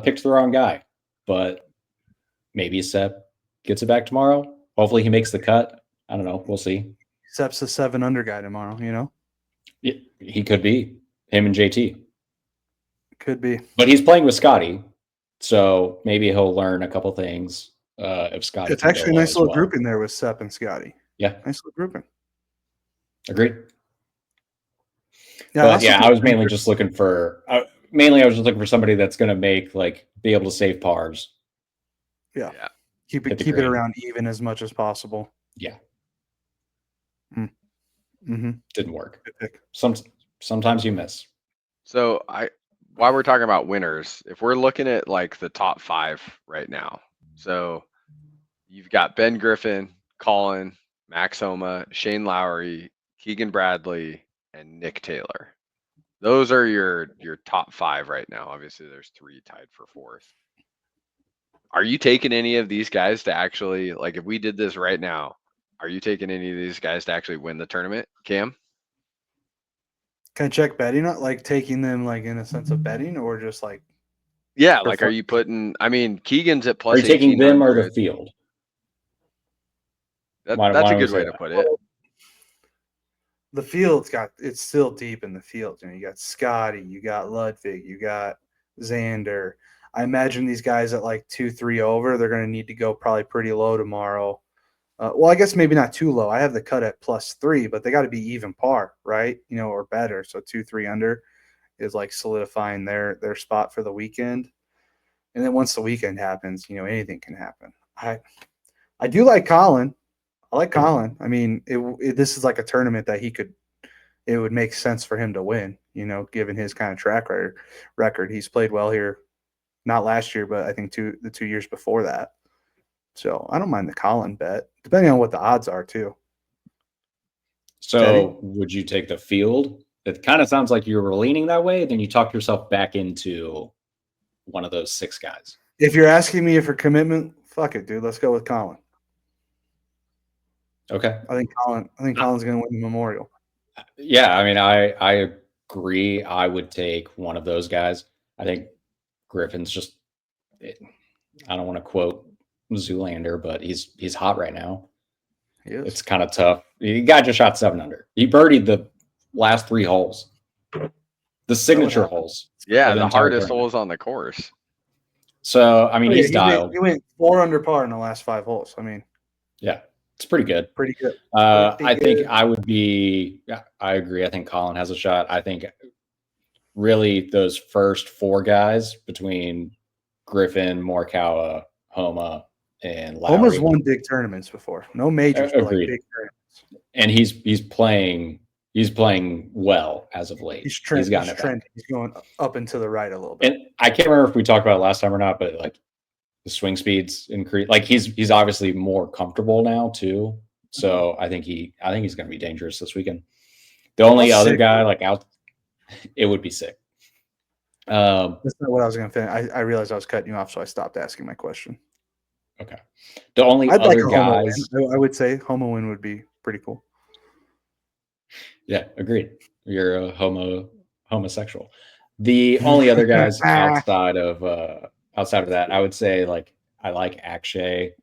Picked the wrong guy, but maybe Sepp gets it back tomorrow. Hopefully he makes the cut. I don't know. We'll see. Sepp's a 7 under guy tomorrow, He could be him and JT, Could be. but he's playing with Scotty. So maybe he'll learn a couple things if Scotty. It's actually a nice little grouping there with Sepp and Scotty. Yeah. Nice little grouping. Agreed. Yeah, but I was mainly just looking for somebody that's going to be able to save pars. Yeah. Keep it around even as much as possible. Yeah. Mm-hmm. Didn't work. Sometimes you miss. So while we're talking about winners, if we're looking at the top 5 right now, so you've got Ben Griffin, Colin, Max Homa, Shane Lowry, Keegan Bradley, and Nick Taylor. Those are your top 5 right now. Obviously, there's 3 tied for 4th. Are you taking any of these guys to actually, if we did this right now, are you taking any of these guys to actually win the tournament, Cam? Can I check betting? Not taking them in a sense of betting, or just yeah, are you putting? I mean, Keegan's at plus. Are you taking them or the field? That's a good way to put it. The field's it's still deep in the field. You got Scotty, you got Ludwig, you got Xander. I imagine these guys at 2-3 over, they're going to need to go probably pretty low tomorrow. Well, I guess maybe not too low. I have the cut at +3, but they got to be even par, right? or better. So 2-3 under is solidifying their spot for the weekend. And then once the weekend happens, anything can happen. I do like Colin. I like Colin. I mean, this is a tournament that it would make sense for him to win, given his kind of track record. He's played well here, not last year, but I think the 2 years before that. So I don't mind the Colin bet, depending on what the odds are too. So Teddy? Would you take the field? It kind of sounds like you were leaning that way. Then you talk yourself back into one of those 6 guys. If you're asking me for commitment, fuck it, dude. Let's go with Colin. Okay. I think Colin's going to win the Memorial. Yeah, I mean, I agree. I would take one of those guys. I think Griffin's just. I don't want to quote Zoolander, but he's hot right now. He is. It's kind of tough. The guy just shot 7 under. He birdied the last 3 holes, the signature holes. Yeah, the hardest holes on the course. So I mean, he's dialed. He went 4 under par in the last 5 holes. I mean, yeah. It's pretty good. Pretty good. I think good. I would be. I agree. I think Colin has a shot. I think really those first four guys between Griffin, Morikawa, Homa, and Lowry. Homa's won big tournaments before. No majors, but like Agreed. big tournaments. And he's playing well as of late. He's gotten it back. trending. He's going up and to the right a little bit. And I can't remember if we talked about it last time or not, but like the swing speeds increase. Like he's obviously more comfortable now too. So I think he's going to be dangerous this weekend. The only other guy like out, it would be sick. That's not what I was going to finish. I realized I was cutting you off, so I stopped asking my question. Okay. The only I'd other like guys, I would say Homa win would be pretty cool. Yeah, agreed. You're a homosexual. The only other guys outside of that, I would say like I like Akshay,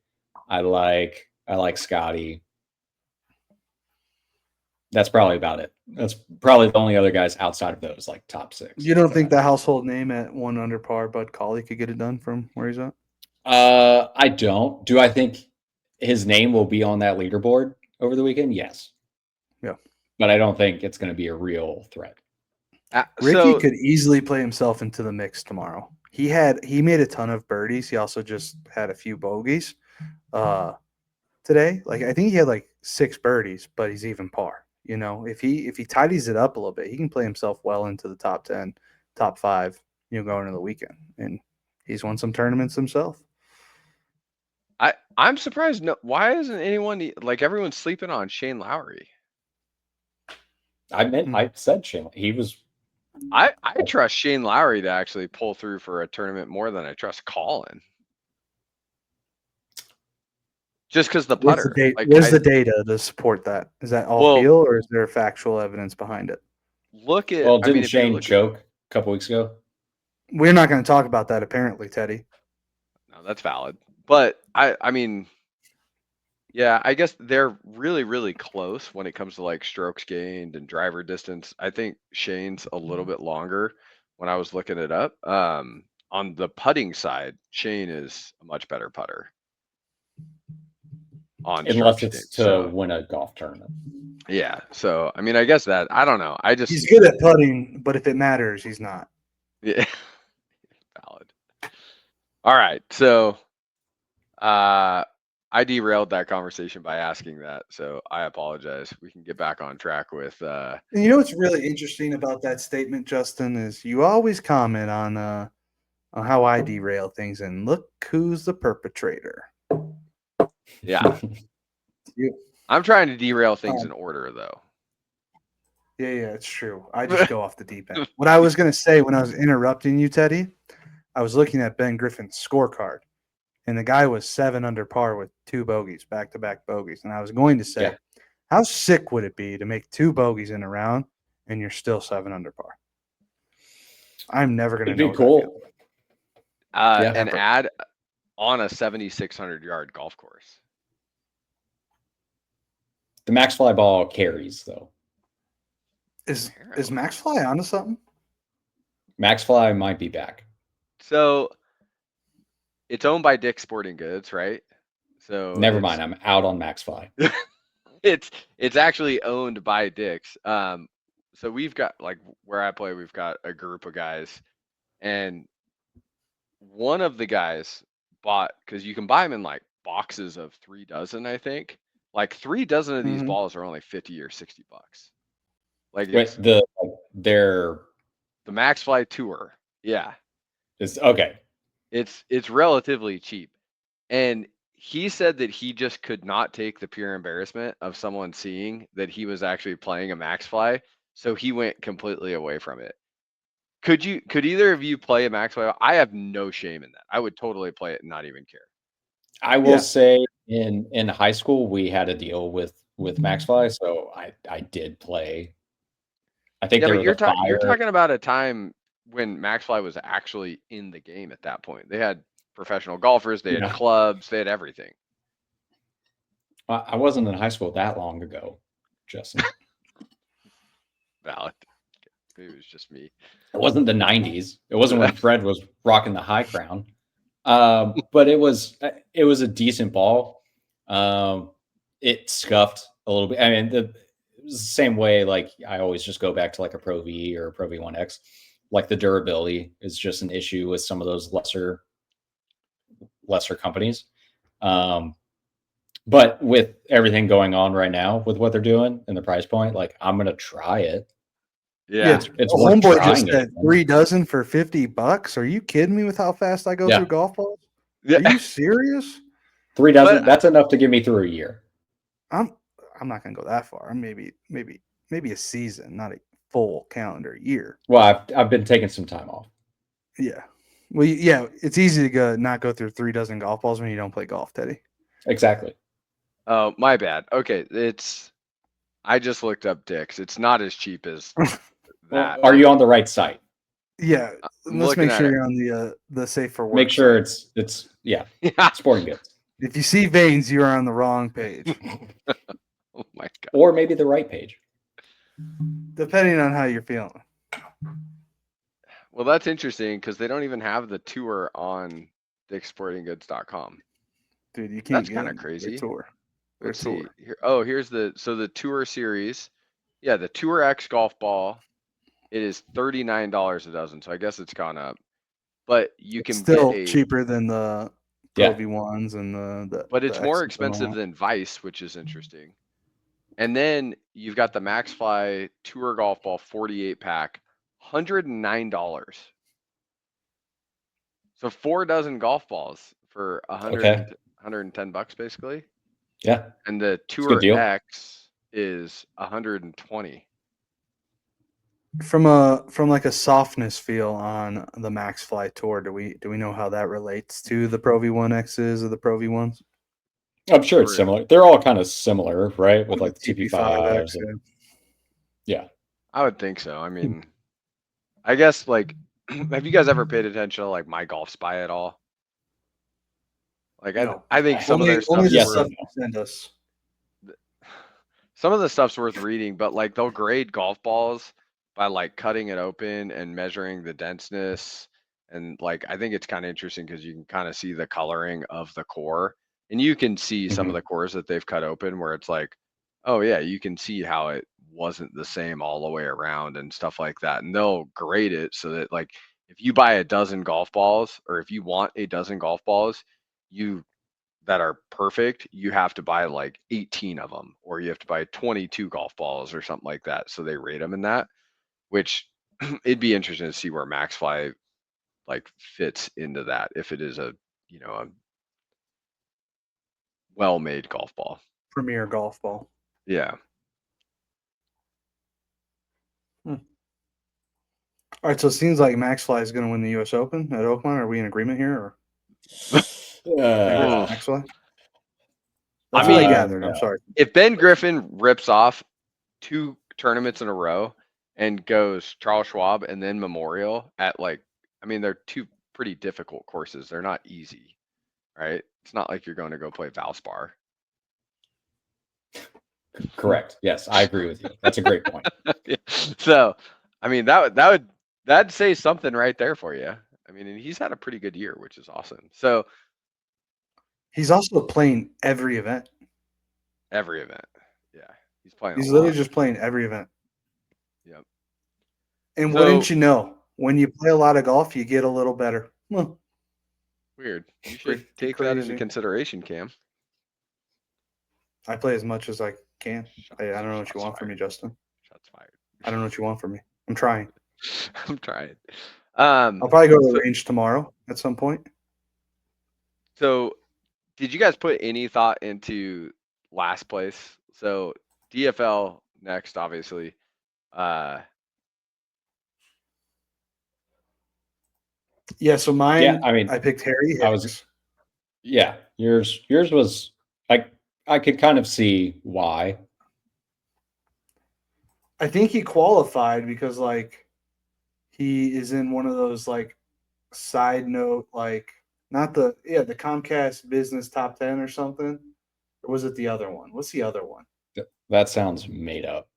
I like Scotty. That's probably about it. That's probably the only other guys outside of those, like top six. You don't think the household name at 1 under par, Bud Cauley, could get it done from where he's at? I don't. Do I think his name will be on that leaderboard over the weekend? Yes. Yeah. But I don't think it's going to be a real threat. Ricky could easily play himself into the mix tomorrow. He made a ton of birdies. He also just had a few bogeys today. Like I think he had like 6 birdies, but he's even par. You know, if he tidies it up a little bit, he can play himself well into the top 10, top 5, going into the weekend. And he's won some tournaments himself. I'm surprised. No, why isn't anyone like everyone's sleeping on Shane Lowry? I said Shane. He was. I trust Shane Lowry to actually pull through for a tournament more than I trust Colin. Just because the putter. Where's the data to support that? Is that all feel, or is there factual evidence behind it? Look at. Well, didn't Shane choke a couple weeks ago? We're not going to talk about that, apparently, Teddy. No, that's valid. But I mean, yeah, I guess they're really, really close when it comes to like strokes gained and driver distance. I think Shane's a little bit longer when I was looking it up. On the putting side, Shane is a much better putter. Unless it's to win a golf tournament. Yeah. So, I mean, I guess that, I don't know. He's good at putting, but if it matters, he's not. Yeah. Valid. All right. So, I derailed that conversation by asking that. So I apologize. We can get back on track with, And you know what's really interesting about that statement, Justin, is you always comment on how I derail things, and look who's the perpetrator. Yeah. I'm trying to derail things in order, though. Yeah, it's true. I just go off the deep end. What I was going to say when I was interrupting you, Teddy, I was looking at Ben Griffin's scorecard, and the guy was 7 under par with 2 bogeys, back-to-back bogeys. And I was going to say, how sick would it be to make 2 bogeys in a round and you're still 7 under par? I'm never going to know. It'd be cool. And add on a 7,600-yard golf course. The Max Fly ball carries, though. Is Max Fly onto something? Max Fly might be back. So it's owned by Dick's Sporting Goods, right? So never mind. I'm out on Max Fly. It's actually owned by Dick's. So we've got, like, where I play, we've got a group of guys, and one of the guys bought, because you can buy them in like boxes of 3 dozen, I think. Like 3 dozen of these balls are only $50 or $60. Like the Max Fly Tour, yeah, it's okay. It's relatively cheap, and he said that he just could not take the pure embarrassment of someone seeing that he was actually playing a Max Fly, so he went completely away from it. Could either of you play a Max Fly? I have no shame in that. I would totally play it and not even care. I will say in high school we had a deal with Max Fly, so I did play. I think you're talking about a time when Max Fly was actually in the game at that point. They had professional golfers, they had clubs, they had everything. I wasn't in high school that long ago, Justin. Valid. Maybe it was just me. It wasn't the 90s. It wasn't when Fred was rocking the high crown. But it was a decent ball. it scuffed a little bit. I mean, it was the same way. Like I always just go back to like a Pro V or a Pro V1X. Like the durability is just an issue with some of those lesser companies. But with everything going on right now with what they're doing and the price point, like I'm gonna try it. Yeah. It's a worth homeboy just trying said it. 3 dozen for $50. Are you kidding me with how fast I go Yeah. through golf balls? Yeah. Are you serious? 3 dozen. But- That's enough to get me through a year. I'm not gonna go that far. Maybe a season, not a full calendar year. Well, I've been taking some time off. Yeah. Well, yeah, it's easy to not go through 3 dozen golf balls when you don't play golf, Teddy. Exactly. Oh, my bad. Okay, I just looked up Dick's. It's not as cheap as that. Are you on the right site? Yeah, I'm let's looking make at sure it. you're on the safe for work. Make sure site. it's yeah, Yeah. sporting goods. If you see veins, you are on the wrong page. Oh my god. Or maybe the right page. Depending on how you're feeling. Well, that's interesting because they don't even have the tour on dicksportinggoods.com. Dude, you can't That's get kinda them. Their crazy. tour. Their Let's see. tour. Here, here's the tour series. Yeah, the Tour X golf ball. It is $39 a dozen, so I guess it's gone up. But you It's can still get cheaper than the Pro Yeah. V1s and the but it's the more Xs and all expensive that. than Vice, which is interesting. And then you've got the MaxFly Tour Golf Ball 48 pack, $109. So 4 dozen golf balls for Okay. $110 basically. Yeah. And the a good Tour deal. X is 120. From like a softness feel on the Max Fly Tour, do we know how that relates to the Pro V1Xs or the Pro V1s? I'm sure it's True. similar. They're all kind of similar, right? With like the TP5X. TP5s. And, yeah. I would think so. I mean, I guess like, have you guys ever paid attention to like My Golf Spy at all? Like, No. I think some of their stuff only the Yes, worth, stuff you send us. some of the stuff's worth reading, but like they'll grade golf balls by like cutting it open and measuring the denseness. And like, I think it's kind of interesting because you can kind of see the coloring of the core, and you can see some of Mhm. the cores that they've cut open where it's like, oh yeah, you can see how it wasn't the same all the way around and stuff like that. And they'll grade it so that like, if you buy a dozen golf balls, or if you want a dozen golf balls, you that are perfect, you have to buy like 18 of them, or you have to buy 22 golf balls or something like that. So they rate them in that, which it'd be interesting to see where MaxFly like fits into that, if it is a, a well-made golf ball. Premier golf ball. Yeah. All right, so it seems like Max Fly is going to win the U.S. Open at Oakmont. Are we in agreement here, or Max Fly? That's what I mean, gathered. I'm no. sorry. If Ben Griffin rips off 2 tournaments in a row and goes Charles Schwab and then Memorial at like, I mean, they're 2 pretty difficult courses. They're not easy, right? It's not like you're going to go play Valspar. Correct. Yes, I agree with you. That's a great point. Yeah. So, I mean, that'd say something right there for you. I mean, and he's had a pretty good year, which is awesome. So He's also playing every event. every event, yeah, he's playing. He's a literally lot. just playing every event. Yep. And So- wouldn't you know, when you play a lot of golf, you get a little better. Well, Weird. You should Pretty take that into crazy. consideration, Cam. I play as much as I can. I don't know what Shots you want from me, fired. Justin. Shots fired. I don't know what you want from me. I'm trying. I'm trying. I'll probably go to the So- range tomorrow at some point. So, did you guys put any thought into last place? So DFL next, obviously. Yeah, so mine, Yeah, I mean, I picked Harry Hicks. I was- Yeah, yours was I could kind of see why. I think he qualified because like he is in one of those like side note, like not the Comcast business top 10 or something. Or was it the other one? What's the other one? That sounds made up.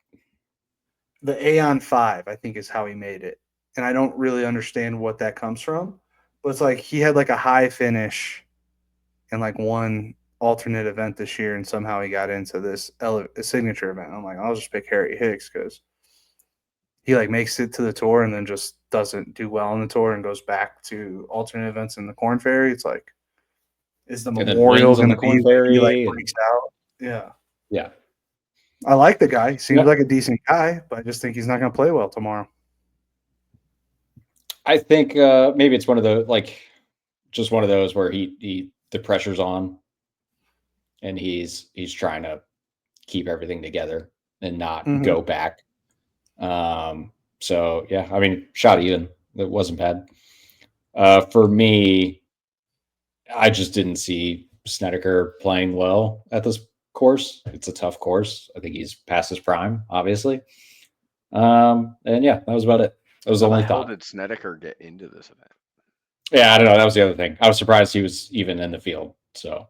The Aeon 5, I think, is how he made it. And I don't really understand what that comes from. But it's like he had like a high finish and like won alternate event this year, and somehow he got into this signature event. I'm like, I'll just pick Harry Higgs because he like makes it to the tour and then just doesn't do well on the tour and goes back to alternate events in the Corn Ferry. It's like, is the And then Memorial wins on going the to be Corn when he like Ferry. breaks out? Yeah. Yeah. I like the guy. He seems Yeah. like a decent guy, but I just think he's not going to play well tomorrow. I think maybe it's one of those, like, just one of those where the pressure's on and he's trying to keep everything together and not go back. So yeah, I mean, shot even. It wasn't bad. For me, I just didn't see Snedeker playing well at this course. It's a tough course. I think he's past his prime, obviously. And yeah, that was about it. That was the only How thought. did Snedeker get into this event? Yeah, I don't know. That was the other thing. I was surprised he was even in the field. So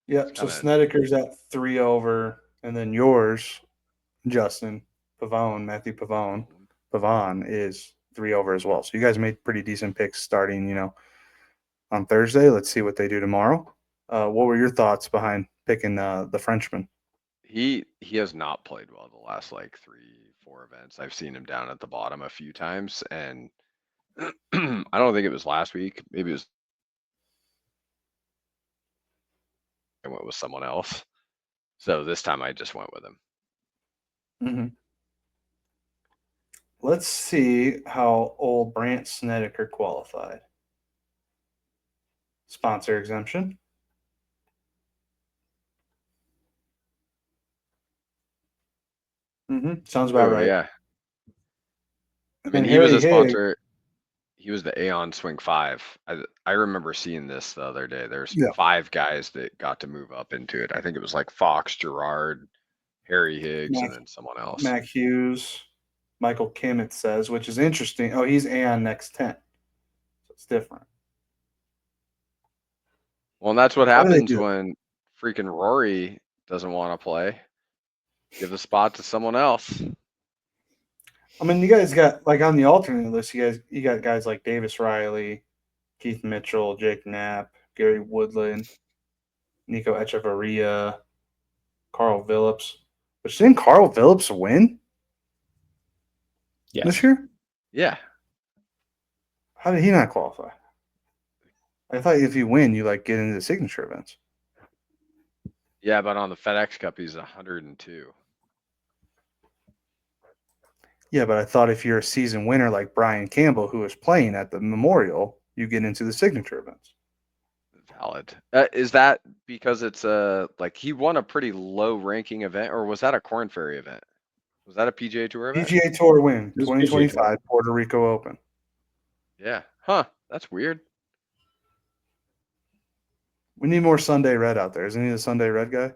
yeah. So Snedeker's at 3 over, and then yours, Justin Matthew Pavone is 3 over as well. So you guys made pretty decent picks starting, on Thursday. Let's see what they do tomorrow. What were your thoughts behind picking the Frenchman? He has not played well the last like 3-4 events. I've seen him down at the bottom a few times, and I don't think it was last week. Maybe it was. I went with someone else. So this time I just went with him. Mm-hmm. Let's see how old Brant Snedeker qualified. Sponsor exemption. Sounds about right. Yeah. I mean, And he was Harry a sponsor. He was the Aeon Swing 5. I remember seeing this the other day. There's 5 guys that got to move up into it. I think it was like Fox, Gerard, Harry Higgs, and then someone else. Mac Hughes, Michael Kim, it says, which is interesting. Oh, he's Aeon next 10. So it's different. Well, and that's what happens when freaking Rory doesn't want to play. Give the spot to someone else. I mean, you guys got, like, on the alternate list, you got guys like Davis Riley, Keith Mitchell, Jake Knapp, Gary Woodland, Nico Echevarria, Carl Phillips. But didn't Carl Phillips win this year? Yeah. How did he not qualify? I thought if you win, you like get into the signature events. Yeah, but on the FedEx Cup, he's 102. Yeah, but I thought if you're a season winner like Brian Campbell, who was playing at the Memorial, you get into the signature events. Valid. Is that because it's like he won a pretty low ranking event, or was that a Corn Ferry event? Was that a PGA Tour event? PGA Tour win, 2025 Puerto Rico Open. Yeah. Huh. That's weird. We need more Sunday Red out there. Isn't he the Sunday Red guy?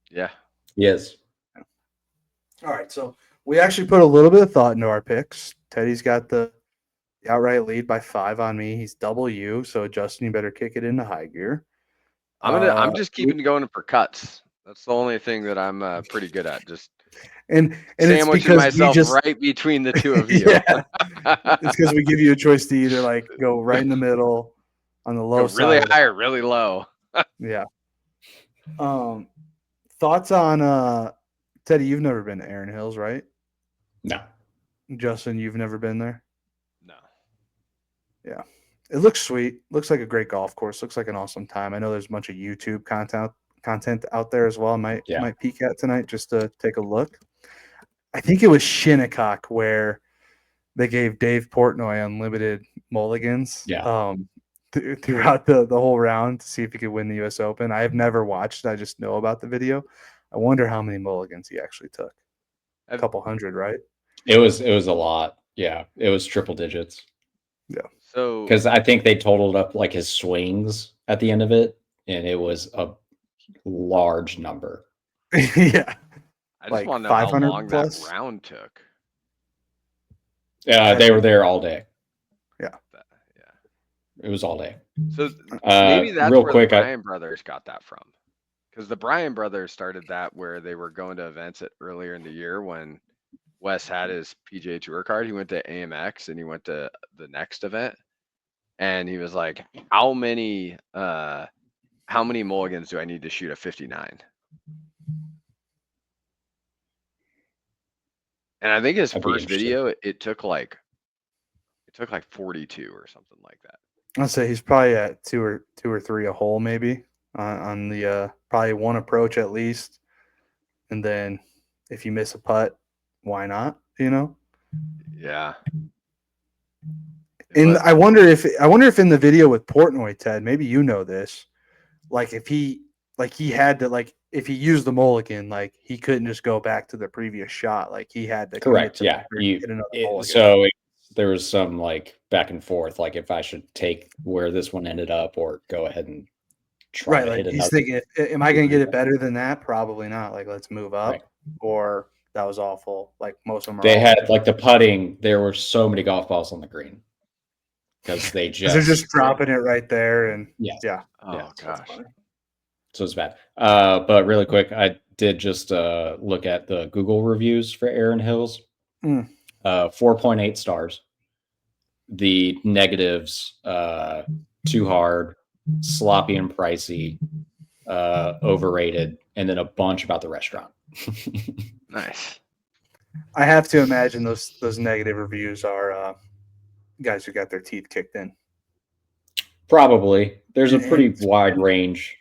Yeah. Yes. All right, so we actually put a little bit of thought into our picks. Teddy's got the outright lead by 5 on me. He's double you, so Justin, you better kick it into high gear. I'm just keeping going for cuts. That's the only thing that I'm pretty good at. Just and sandwiching myself right between the two of you. Yeah. It's because we give you a choice to either like go right in the middle on the low go really side. high or really low. Yeah. Thoughts on Teddy? You've never been to Erin Hills, right? No. Justin, you've never been there? No. Yeah. It looks sweet. Looks like a great golf course. Looks like an awesome time. I know there's a bunch of YouTube content out there as well. I might peek at tonight just to take a look. I think it was Shinnecock where they gave Dave Portnoy unlimited mulligans throughout the whole round to see if he could win the U.S. Open. I have never watched. I just know about the video. I wonder how many mulligans he actually took. A couple hundred, right? It was a lot. Yeah, it was triple digits. Yeah. So because I think they totaled up like his swings at the end of it, and it was a large number. Yeah. I just want to know how long that round took. Yeah, they were there all day. Yeah. It was all day. So maybe that's real where quick, the Bryan brothers got that from. Because the Bryan brothers started that where they were going to events earlier in the year when Wes had his PGA Tour card. He went to AMX and he went to the next event. and he was like, how many mulligans do I need to shoot a 59? And I think his I'd be first interested. video, it took like 42 or something like that. I'd say he's probably at two or three a hole, maybe on the probably one approach at least. And then if you miss a putt, why not? Yeah. And But I wonder if in the video with Portnoy, Ted, maybe you know this, like if he had to, like if he used the mulligan, like he couldn't just go back to the previous shot, like he had to Correct. commit to Yeah. hit another mulligan. So there was some like back and forth, like if I should take where this one ended up or go ahead and try Right, to like hit he's another. thinking, am I going to get it better than that? Probably not. Like, let's move up, Right. or that was awful. Like most of them are. They had like the putting. There were so many golf balls on the green because they're just dropping it right there, and Yes. yeah. oh Yeah, gosh. so it's bad. But really quick, I did just look at the Google reviews for Erin Hills. 4.8 stars. The negatives, too hard, sloppy and pricey, overrated, and then a bunch about the restaurant. Nice. I have to imagine those negative reviews are guys who got their teeth kicked in. Probably. There's a pretty wide range.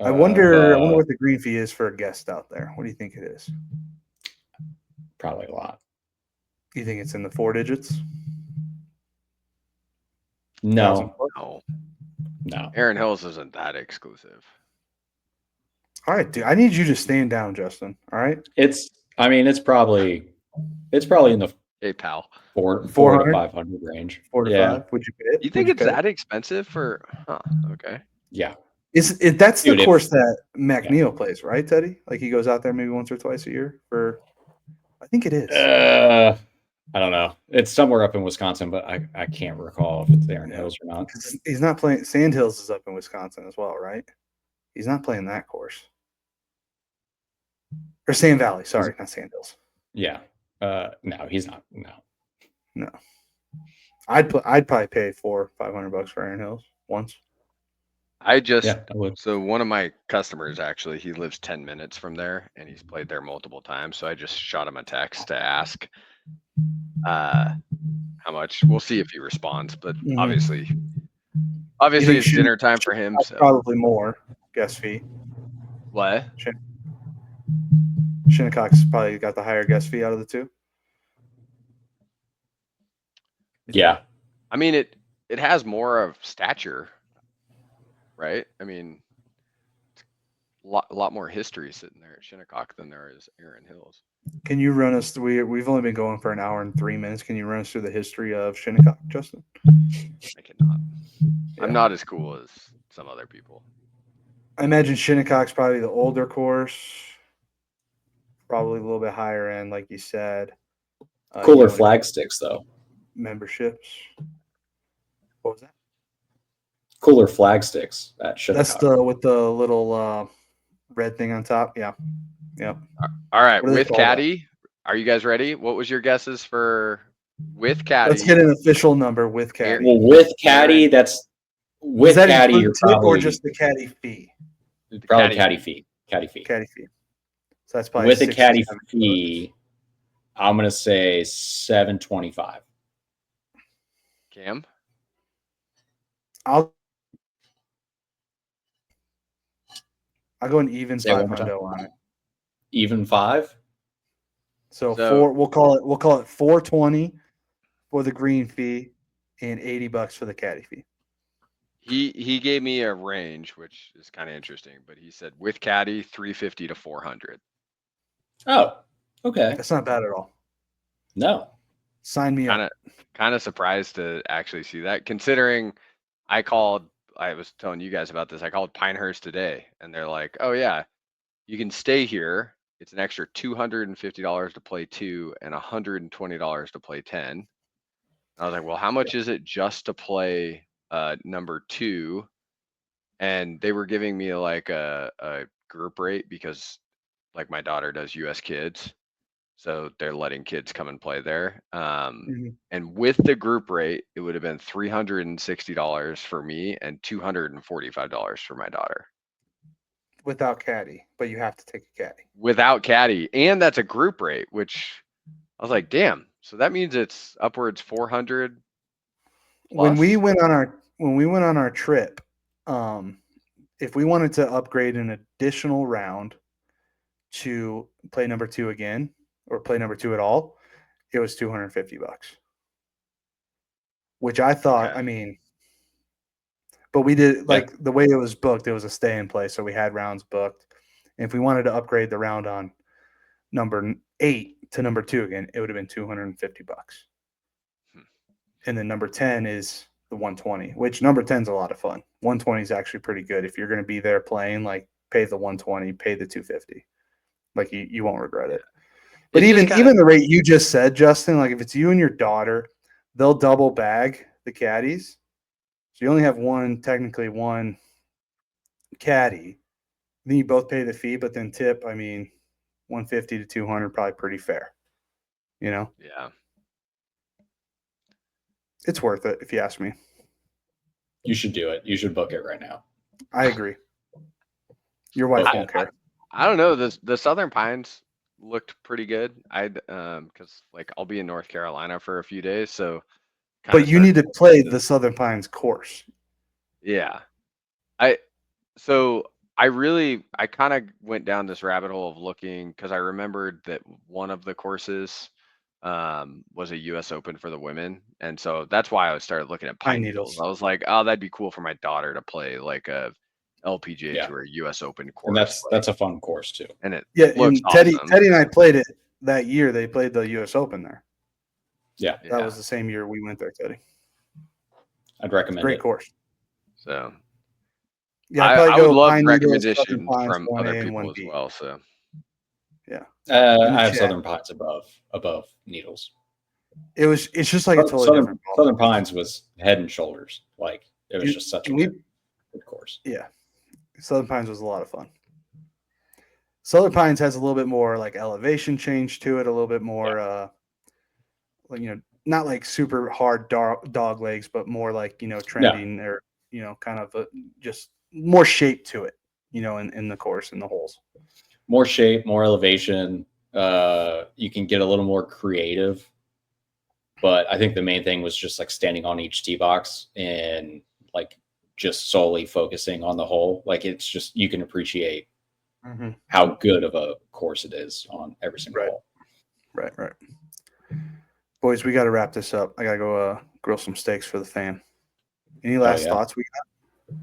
I wonder what the green fee is for a guest out there. What do you think it is? Probably a lot. You think it's in the 4 digits? No. No. Erin Hills isn't that exclusive. All right, dude. I need you to stand down, Justin. All right. It's probably in the Hey, pal. 400 to 500 range. 4 to 5. Would you pay it? You think it's that expensive for? Huh. Okay. Yeah. That's the course that McNeil plays, right, Teddy? Like he goes out there maybe once or twice a year for. I think it is. I don't know. It's somewhere up in Wisconsin, but I can't recall if it's Erin Hills or not. He's not playing. Sandhills is up in Wisconsin as well, right? He's not playing that course. Or Sand Valley. Sorry, not Sandhills. Yeah. No, he's not. No. I'd probably pay $500 for Erin Hills once. So one of my customers, actually, he lives 10 minutes from there and he's played there multiple times. So I just shot him a text to ask how much. We'll see if he responds, but obviously it's dinner time for him. So probably more guest fee. What? Shinnecock's probably got the higher guest fee out of the two. Yeah. I mean, it has more of stature, right? I mean, a lot more history sitting there at Shinnecock than there is Erin Hills. Can you run us through? We've only been going for an hour and 3 minutes. Can you run us through the history of Shinnecock, Justin? I cannot. Yeah. I'm not as cool as some other people. I imagine Shinnecock's probably the older course, probably a little bit higher end, like you said. Cooler flag sticks, though. Memberships. What was that? Cooler flag sticks at Shinnecock. That's the with the little red thing on top. Yeah. Yep. All right. With caddy, are you guys ready? What was your guesses for with caddy? Let's get an official number with caddy. Well, with caddy, that's with caddy. You're probably or just the caddy fee. Probably caddy fee. Caddy fee. So that's probably with a caddy fee. I'm gonna say $725. Cam, I'll go an even 500 on it. Even 5. So 4. We'll call it 420 for the green fee and $80 for the caddy fee. He gave me a range, which is kind of interesting, but he said with caddy 350 to 400. Oh, okay. That's not bad at all. No. Sign me up. Kind of surprised to actually see that, considering I was telling you guys about this. I called Pinehurst today and they're like, oh yeah, you can stay here. It's an extra $250 to play 2 and $120 to play 10. And I was like, well, how much is it just to play number 2? And they were giving me like a group rate because like my daughter does US Kids. So they're letting kids come and play there. Mhm. And with the group rate, it would have been $360 for me and $245 for my daughter. Without caddy, but you have to take a caddy. Without caddy. And that's a group rate, which I was like, damn. So that means it's upwards 400 When we plus? went on our trip, if we wanted to upgrade an additional round to play number 2 again or play number 2 at all, it was $250. Which I thought, Okay. I mean, but we did Yeah. like the way it was booked, it was a stay in place, so we had rounds booked. And if we wanted to upgrade the round on number 8 to number 2 again, it would have been $250. Hmm. And then number 10 is the 120, which number 10 is a lot of fun. 120 is actually pretty good. If you're going to be there playing, like pay the 120, pay the 250. Like you won't regret it. But It's just even the rate you just said, Justin, like if it's you and your daughter, they'll double bag the caddies. So you only have technically one caddy. Then you both pay the fee, but then tip, I mean, 150 to 200, probably pretty fair. You know, Yeah. it's worth it if you ask me. You should do it. You should book it right now. I agree. Your wife Book won't it. care. I don't know. The Southern Pines looked pretty good. Because like I'll be in North Carolina for a few days, so kinda But you start need to play the Southern Pines course. Yeah. So I kind of went down this rabbit hole of looking because I remembered that one of the courses was a US Open for the women. And so that's why I started looking at Pine Needles. I was like, oh, that'd be cool for my daughter to play like a LPGA Yeah. Tour US Open course. And that's a fun course too. And it Yeah, looks and Teddy awesome. and I played it that year. They played the US Open there. Yeah. That was the same year we went there, Teddy. I'd recommend Great it. course. So Yeah, I would love Pine Needles, Southern recommendations Pines, from 1A other and people as 1B. well. So Yeah. I have chat. Southern Pines above Needles. It's just like a totally different ball. Southern Pines was head and shoulders. Like it was just such a good course. Yeah. Southern Pines was a lot of fun. Southern Pines has a little bit more like elevation change to it, a little bit more like, you know, not like super hard dog legs, but more like, you know, trending or, you know, kind of just more shape to it, you know, in the course, in the holes. More shape, more elevation. You can get a little more creative. But I think the main thing was just like standing on each tee box and like just solely focusing on the hole. Like it's just, you can appreciate how good of a course it is on every single hole. Right. Boys, we got to wrap this up. I got to go grill some steaks for the fam. Any last thoughts we got?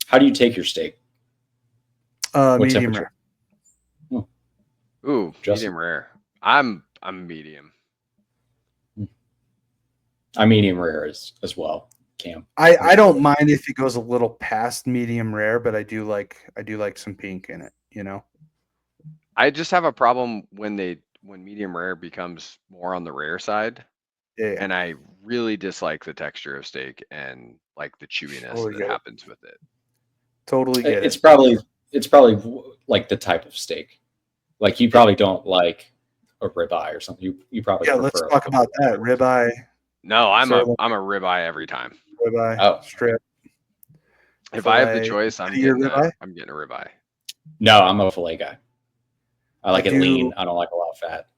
How do you take your steak? Medium rare. Ooh, Justin? medium rare. I'm medium. I'm medium rare as well, Cam. I don't mind if it goes a little past medium rare, but I do like some pink in it, you know. I just have a problem when medium rare becomes more on the rare side. Yeah. And I really dislike the texture of steak and like the chewiness that happens with it. Totally get it. It's probably like the type of steak. Like you probably don't like a ribeye or something. You probably prefer. Let's talk about that ribeye. No, I'm a ribeye every time. Ribeye strip. If I have the choice, I'm getting a ribeye. No, I'm a fillet guy. I like it lean. I don't like a lot of fat.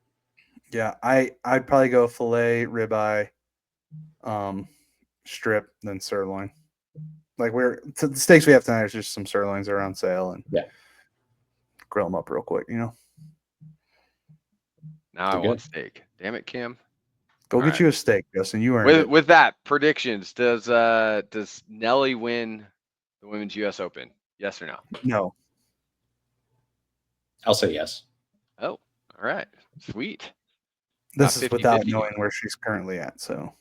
Yeah, I'd probably go fillet, ribeye, strip, then sirloin. Like the steaks we have tonight is just some sirloins that are on sale, and grill them up real quick, you know. Now I want steak. Damn it, Kim. Go get you a steak, Justin. You earned it. With that, predictions. Does Nelly win the Women's US Open? Yes or no? No. I'll say yes. Oh, all right. Sweet. This is without knowing where she's currently at. So,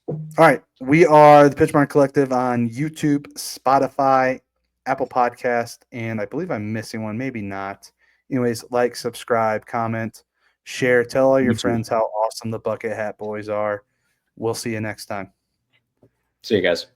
all right. We are the Pitchmark Collective on YouTube, Spotify, Apple Podcast, and I believe I'm missing one. Maybe not. Anyways, like, subscribe, comment, share. Tell all your friends how awesome the Bucket Hat Boys are. We'll see you next time. See you guys.